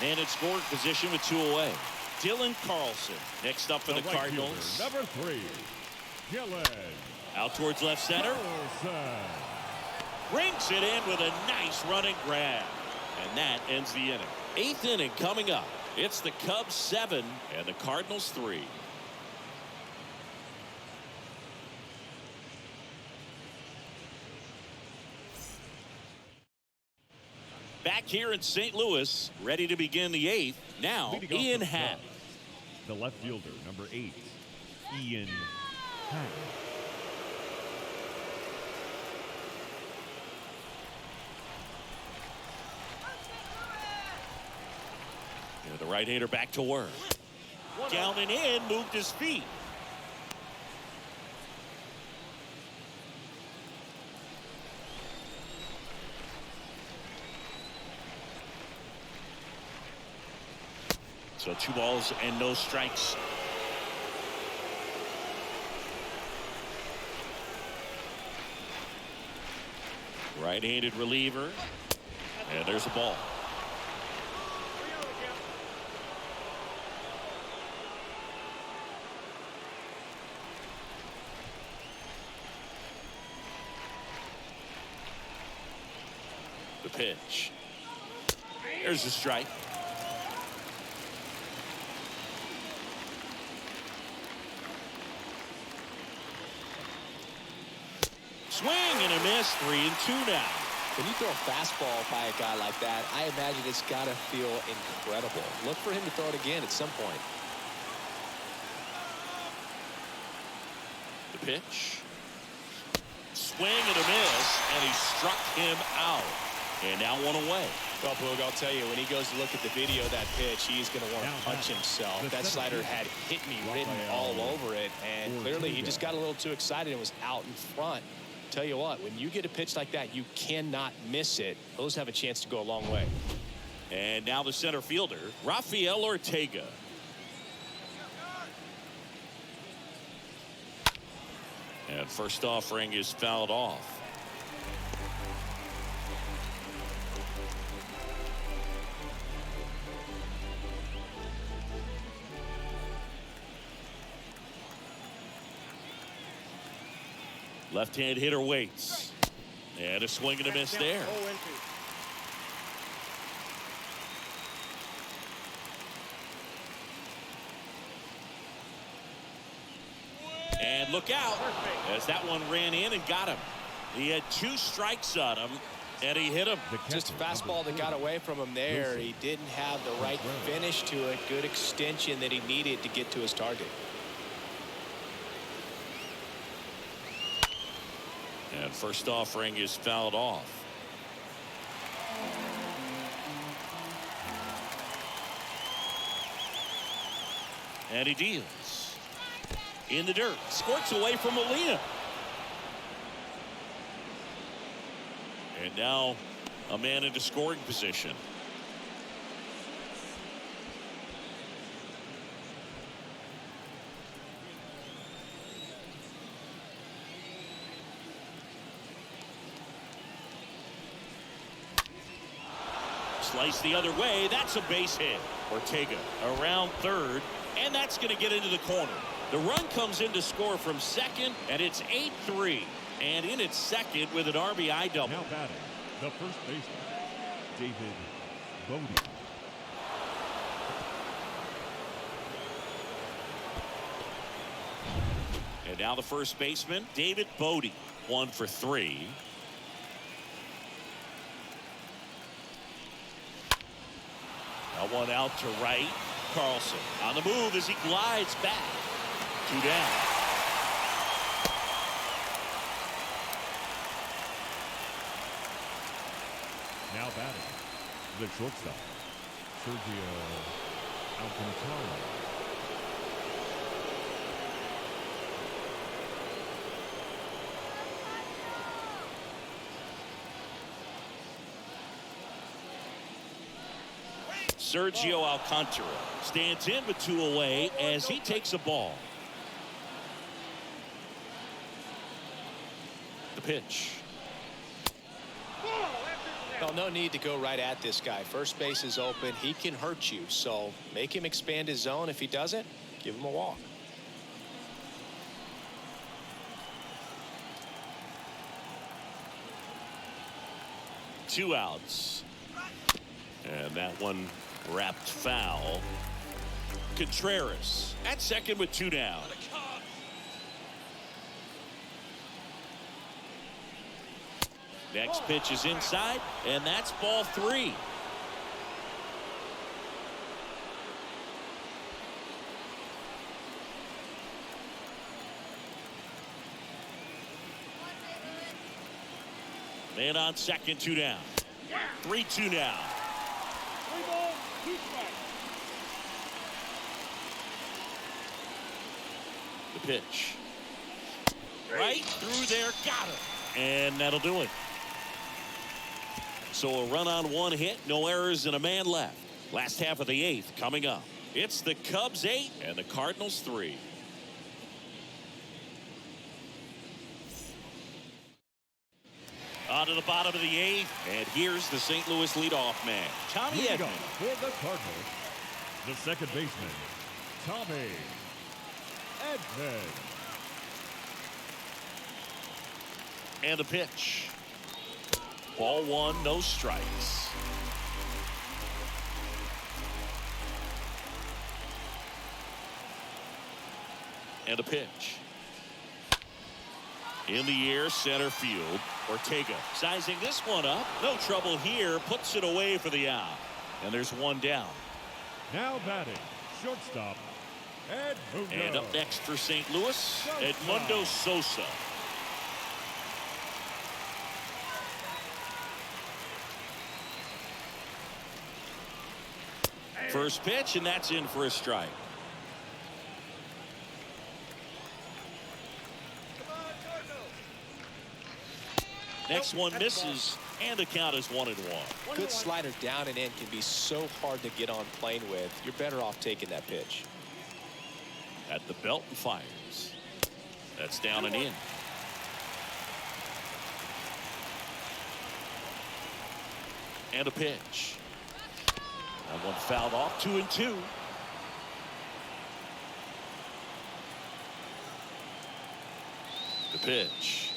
And in scoring position with 2 away. Dylan Carlson next up for the Cardinals. Number 3, Dylan. Out towards left center. Carlson. Rings it in with a nice running grab. And that ends the inning. 8th inning coming up. It's the Cubs 7 and the Cardinals 3. Back here in St. Louis, ready to begin the 8th. Now, Leading off Ian the Happ. Cubs, the left fielder, number 8, Ian Happ. The right-hander back to work. Down and in, moved his feet. So 2 balls and no strikes. Right-handed reliever. And there's a ball. The pitch. There's a strike. Swing and a miss. 3-2 now. When you throw a fastball by a guy like that, I imagine it's got to feel incredible. Look for him to throw it again at some point. The pitch. Swing and a miss, and he struck him out. And now 1 away. Well, Boog, I'll tell you, when he goes to look at the video of that pitch, he's going to want to punch himself. That slider had hit me written all over it, and clearly he just got a little too excited and was out in front. Tell you what, when you get a pitch like that, you cannot miss it. Those have a chance to go a long way. And now the center fielder, Rafael Ortega. And first offering is fouled off. Left-hand hitter waits. And a swing and a miss there. 0-2. And look out as that one ran in and got him. He had 2 strikes on him, and he hit him. Just a fastball that got away from him there. He didn't have the right finish to it. Good extension that he needed to get to his target. And first offering is fouled off. And he deals. In the dirt. Squirts away from Molina. And now a man into scoring position. Slice the other way. That's a base hit. Ortega around third, and that's going to get into the corner. The run comes in to score from second, and it's 8-3. And in its second with an RBI double. Now batting, the first baseman, David Bodie. And now the first baseman, David Bodie, 1 for 3. Now one out to right. Carlson on the move as he glides back. 2 down. Now batting, the shortstop, Sergio Alcantara. Sergio Alcantara stands in with 2 away as he takes a ball. The pitch. Well, no need to go right at this guy. First base is open. He can hurt you. So make him expand his zone. If he doesn't, give him a walk. Two outs. And that one wrapped foul. Contreras at second with 2 down. Next pitch is inside, and that's ball 3. Man on second, 2 down. 3-2 now. 3 balls, 2 strikes. The pitch. Right through there, got it. And that'll do it. So a run on 1 hit, no errors, and a man left. Last half of the 8th coming up. It's the Cubs 8 and the Cardinals 3. On to the bottom of the 8th, and here's the St. Louis leadoff man, Tommy Leading Edmond. off for the Cardinals, the second baseman, Tommy Edmond. And the pitch. Ball 1, no strikes. And a pitch. In the air, center field. Ortega sizing this one up. No trouble here. Puts it away for the out. And there's 1 down. Now batting, shortstop, Edmond. And up next for St. Louis, Edmundo Sosa. First pitch, and that's in for a strike. Next one misses, and the count is 1-1. Good slider down and in can be so hard to get on plane with. You're better off taking that pitch. At the belt and fires. That's down and in. And a pitch. That one fouled off, 2-2. The pitch.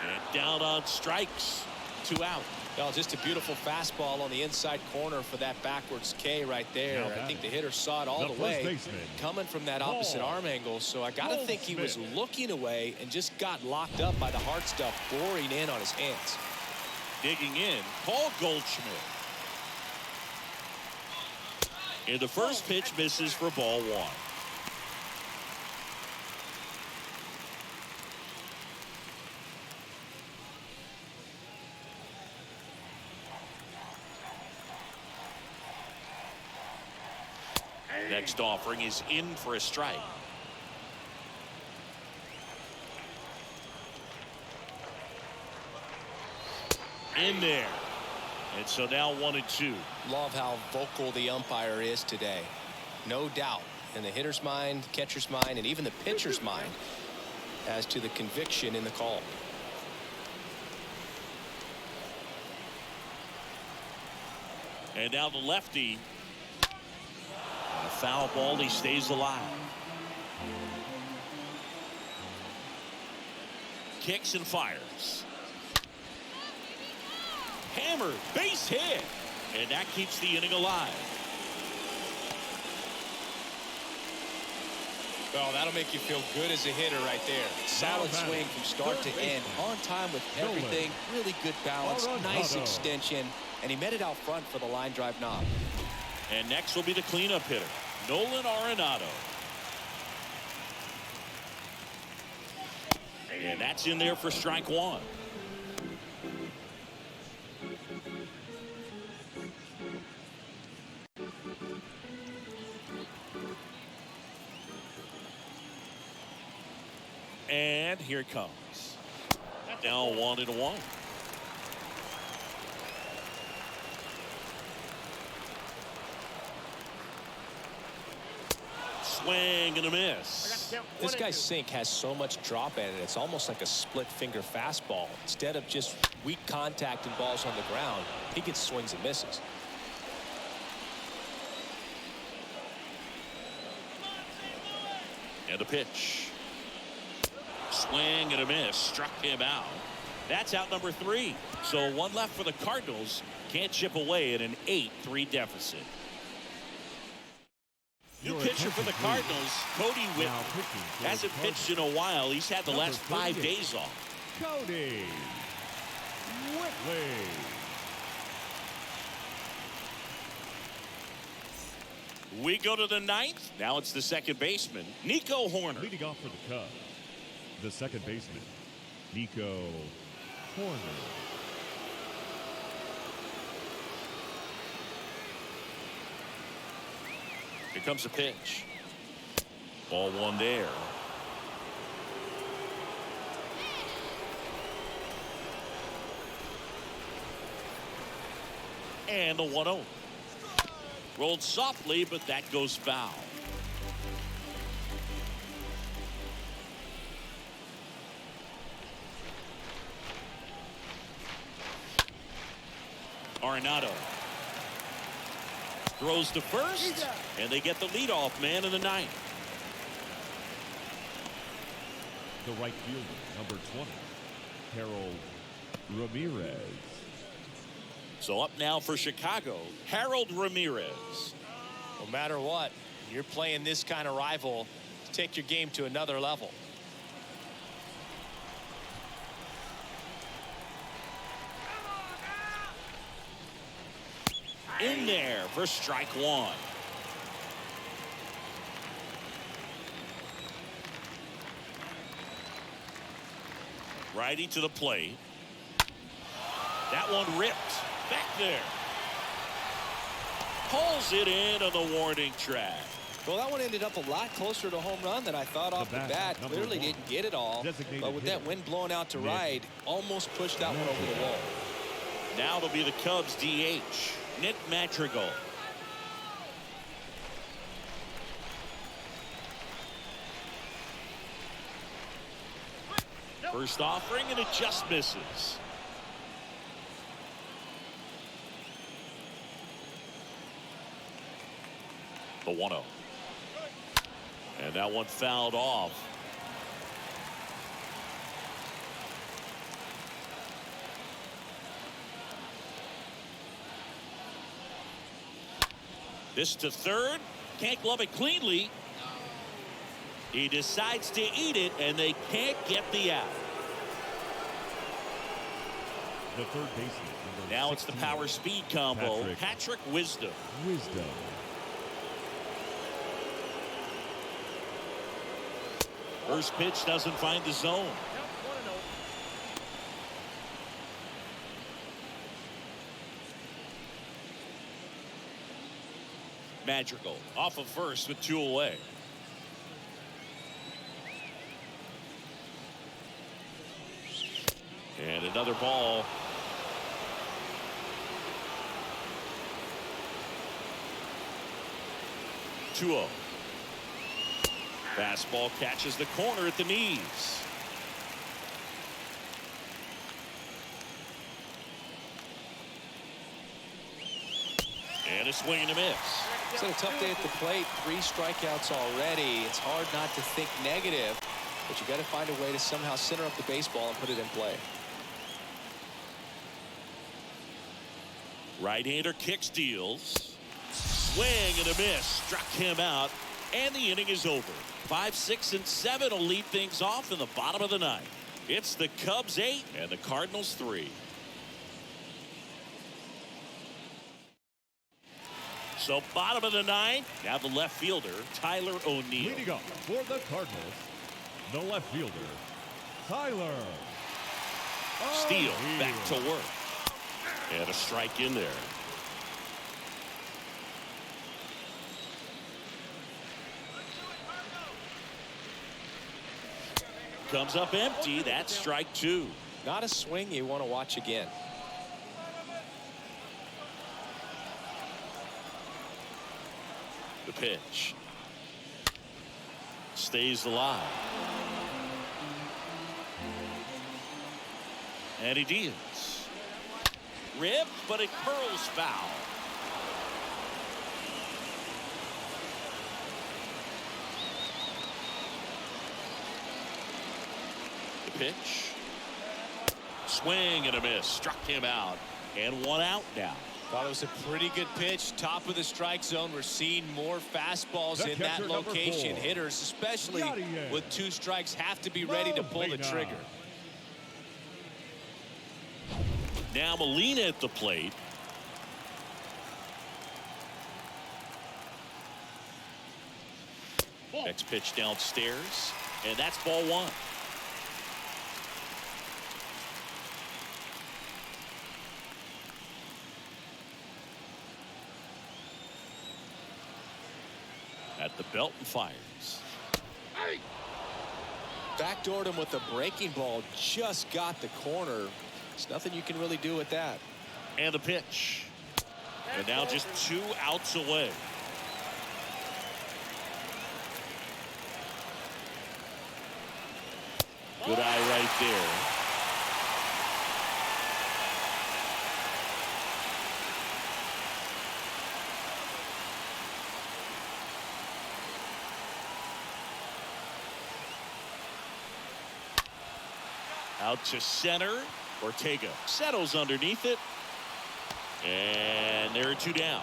And down on strikes. 2 out. Well, just a beautiful fastball on the inside corner for that backwards K right there. I think the hitter saw it all the way coming from that opposite arm angle. So I got to think he was looking away and just got locked up by the hard stuff boring in on his hands. Digging in, Paul Goldschmidt. And the first pitch misses for ball 1. Next offering is in for a strike. In there. And so now 1-2. Love how vocal the umpire is today. No doubt in the hitter's mind, catcher's mind, and even the pitcher's mind as to the conviction in the call. And now the lefty. A foul ball, he stays alive. Kicks and fires. Hammered, base hit. And that keeps the inning alive. Oh, that'll make you feel good as a hitter right there. Solid swing from start to end. On time with everything. Really good balance. Nice extension. And he met it out front for the line drive knob. And next will be the cleanup hitter, Nolan Arenado. And that's in there for strike 1. And here it comes. Now 1-1. Swing and a miss. This guy's sink has so much drop in it. It's almost like a split finger fastball. Instead of just weak contact and balls on the ground, he gets swings and misses. And a pitch. Swing and a miss. Struck him out. That's out number 3. So 1 left for the Cardinals. Can't chip away at an 8-3 deficit. New pitcher for the Cardinals, Cody Whitten. Hasn't pitched in a while. He's had the last 5 days off. Cody. Whitley. We go to the ninth. Now it's the second baseman, Nico Horner. Leading off for the Cubs, the second baseman, Nico Horner. Here comes a pitch. Ball one there. And the 1-0. Rolled softly, but that goes foul. Arenado throws to first, and they get the leadoff man in the ninth. The right fielder, number 20, Harold Ramirez. So up now for Chicago, Harold Ramirez. No matter what, you're playing this kind of rival to take your game to another level. In there for strike one. Righty to the plate. That one ripped back there. Pulls it in on the warning track. Well, that one ended up a lot closer to home run than I thought off the bat. Clearly didn't get it all, but with that wind blowing out to right, almost pushed that one over the wall. Now it'll be the Cubs DH, Nick Madrigal. First offering, and it just misses. The 1-0. And that one fouled off. This to third. Can't glove it cleanly. He decides to eat it, and they can't get the out. The third baseman. Now it's the power speed combo. Patrick Wisdom. First pitch doesn't find the zone. Madrigal off of first with 2 away. And another ball. Two-0. Fastball catches the corner at the knees. And a swing and a miss. It's been a tough day at the plate. 3 strikeouts already. It's hard not to think negative, but you got to find a way to somehow center up the baseball and put it in play. Right-hander kicks, deals. Swing and a miss. Struck him out. And the inning is over. 5, 6, and 7 will lead things off in the bottom of the ninth. It's the Cubs 8 and the Cardinals 3. So bottom of the ninth. Now the left fielder, Tyler O'Neill. Leading up for the Cardinals, the left fielder, Tyler. Steele back to work. And a strike in there. Comes up empty. That's strike 2. Not a swing you want to watch again. The pitch. Stays alive. And he deals. Ripped, but it curls foul. The pitch. Swing and a miss. Struck him out. And 1 out now. Thought it was a pretty good pitch. Top of the strike zone. We're seeing more fastballs in that location. Hitters, especially with 2 strikes, have to be ready to pull the trigger. Now Molina at the plate. Next pitch downstairs, and that's ball one. At the belt and fires. Backdoored him with the breaking ball. Just got the corner. There's nothing you can really do with that. And the pitch. And now just 2 outs away. Good eye right there. Out to center. Ortega settles underneath it. And there are 2 down.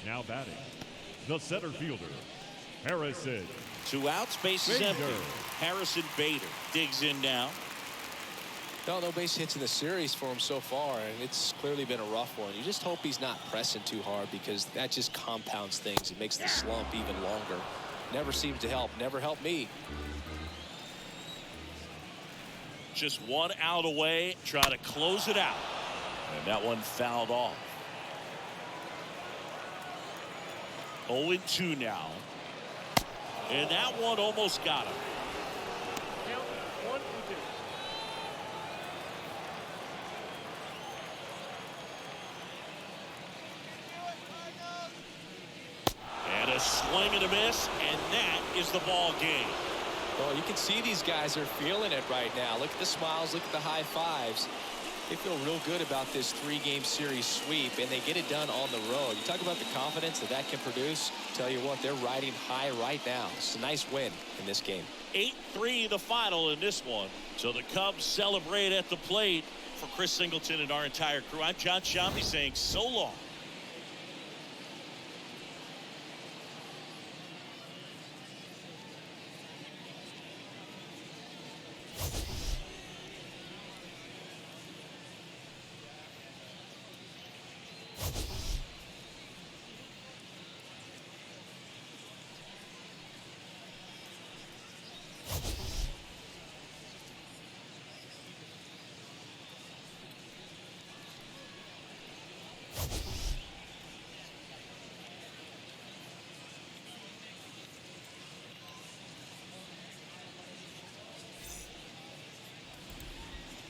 Now batting, the center fielder, Harrison. 2 outs, bases Bader. empty. Harrison Bader digs in now. No base hits in the series for him so far, and it's clearly been a rough one. You just hope he's not pressing too hard, because that just compounds things. It makes the slump even longer. Never seems to help. Never helped me. Just 1 out away. Try to close it out. And that one fouled off. 0-2 now. And that one almost got him. Count 1-2. And a swing and a miss, and that is the ball game. Well, you can see these guys are feeling it right now. Look at the smiles. Look at the high fives. They feel real good about this 3-game series sweep, and they get it done on the road. You talk about the confidence that can produce. Tell you what, they're riding high right now. It's a nice win in this game. 8-3 the final in this one. So the Cubs celebrate at the plate. For Chris Singleton and our entire crew, I'm John Shamley saying so long.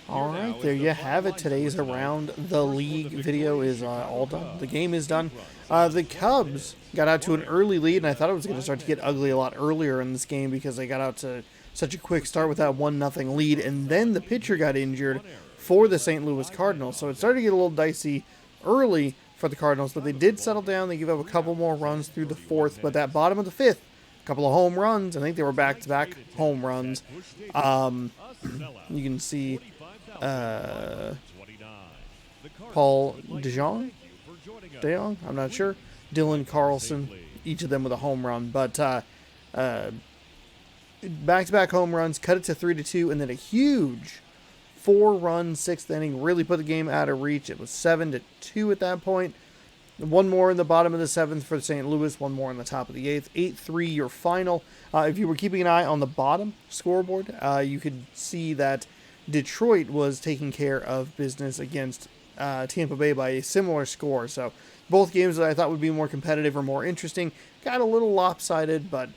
All right, there you have it. Today's Around the League video is all done. The game is done. The Cubs got out to an early lead, and I thought it was going to start to get ugly a lot earlier in this game because they got out to such a quick start with that 1-0 lead, and then the pitcher got injured for the St. Louis Cardinals. So it started to get a little dicey early for the Cardinals, but they did settle down. They gave up a couple more runs through the 4th, but that bottom of the 5th, a couple of home runs. I think they were back-to-back home runs. You can see Paul DeJong, I'm not sure, Dylan Carlson, each of them with a home run, but back-to-back home runs, cut it to 3-2, and then a huge 4-run 6th inning really put the game out of reach. It was 7-2 at that point. One more in the bottom of the 7th for St. Louis, one more in the top of the 8th. 8-3 your final. If you were keeping an eye on the bottom scoreboard, you could see that Detroit was taking care of business against Tampa Bay by a similar score. So both games that I thought would be more competitive or more interesting got a little lopsided, but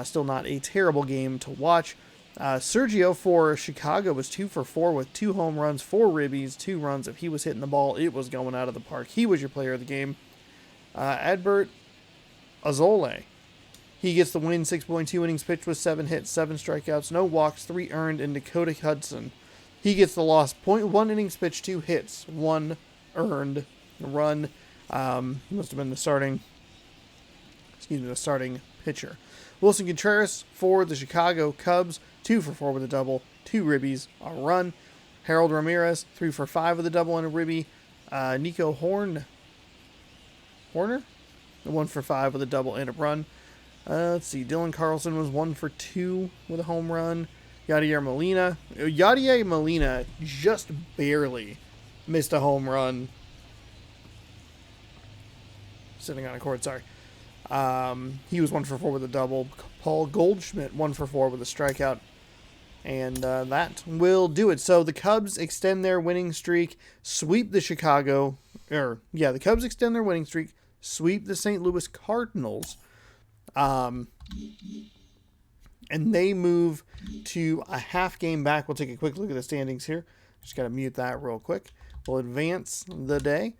still not a terrible game to watch. Sergio for Chicago was 2 for 4 with 2 home runs, 4 ribbies, 2 runs. If he was hitting the ball, it was going out of the park. He was your player of the game. Adbert Azole, he gets the win, 6.2 innings pitched with 7 hits, 7 strikeouts, no walks, 3 earned, and Dakota Hudson, he gets the loss, 0.1 innings pitched, 2 hits, 1 earned run. Must have been the starting pitcher. Wilson Contreras for the Chicago Cubs, 2 for 4 with a double, 2 ribbies, a run. Harold Ramirez, 3 for 5 with a double and a ribby. Nico Horner, 1 for 5 with a double and a run. Let's see, Dylan Carlson was 1 for 2 with a home run. Yadier Molina just barely missed a home run. Sitting on a cord, sorry. He was 1 for 4 with a double. Paul Goldschmidt 1 for 4 with a strikeout. And that will do it. So the Cubs extend their winning streak, sweep the the Cubs extend their winning streak, sweep the St. Louis Cardinals. And they move to a half game back. We'll take a quick look at the standings here. Just got to mute that real quick. We'll advance the day.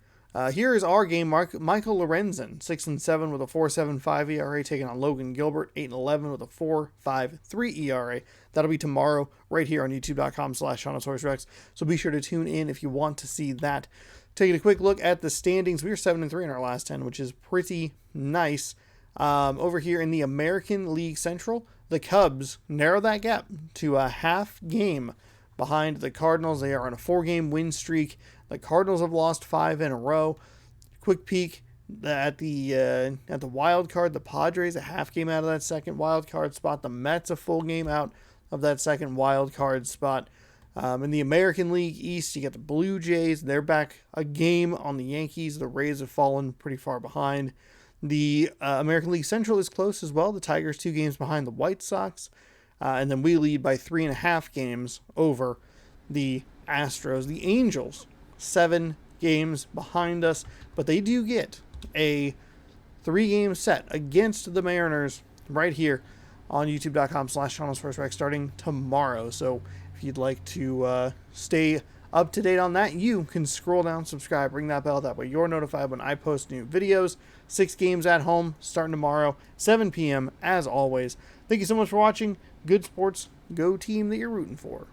Here is our game. Michael Lorenzen, 6-7 with a 4.75 ERA, taking on Logan Gilbert, 8-11 with a 4.53 ERA. That'll be tomorrow right here on youtube.com/ShaunasaurusRex. So be sure to tune in if you want to see that. Taking a quick look at the standings. We are 7-3 in our last 10, which is pretty nice. Over here in the American League Central, the Cubs narrow that gap to a half game behind the Cardinals. They are on a 4-game win streak. The Cardinals have lost 5 in a row. Quick peek at the wild card. The Padres a half game out of that second wild card spot. The Mets a full game out of that second wild card spot. In the American League East, you got the Blue Jays. They're back a game on the Yankees. The Rays have fallen pretty far behind. The American League Central is close as well. The Tigers 2 games behind the White Sox. And then we lead by 3.5 games over the Astros. The Angels, 7 games behind us, but they do get a 3-game set against the Mariners right here on youtube.com/ShaunasaurusRex starting tomorrow. So if you'd like to stay up to date on that, you can scroll down, subscribe, ring that bell. That way you're notified when I post new videos. 6 games at home starting tomorrow, 7 p.m. as always. Thank you so much for watching. Good sports. Go team that you're rooting for.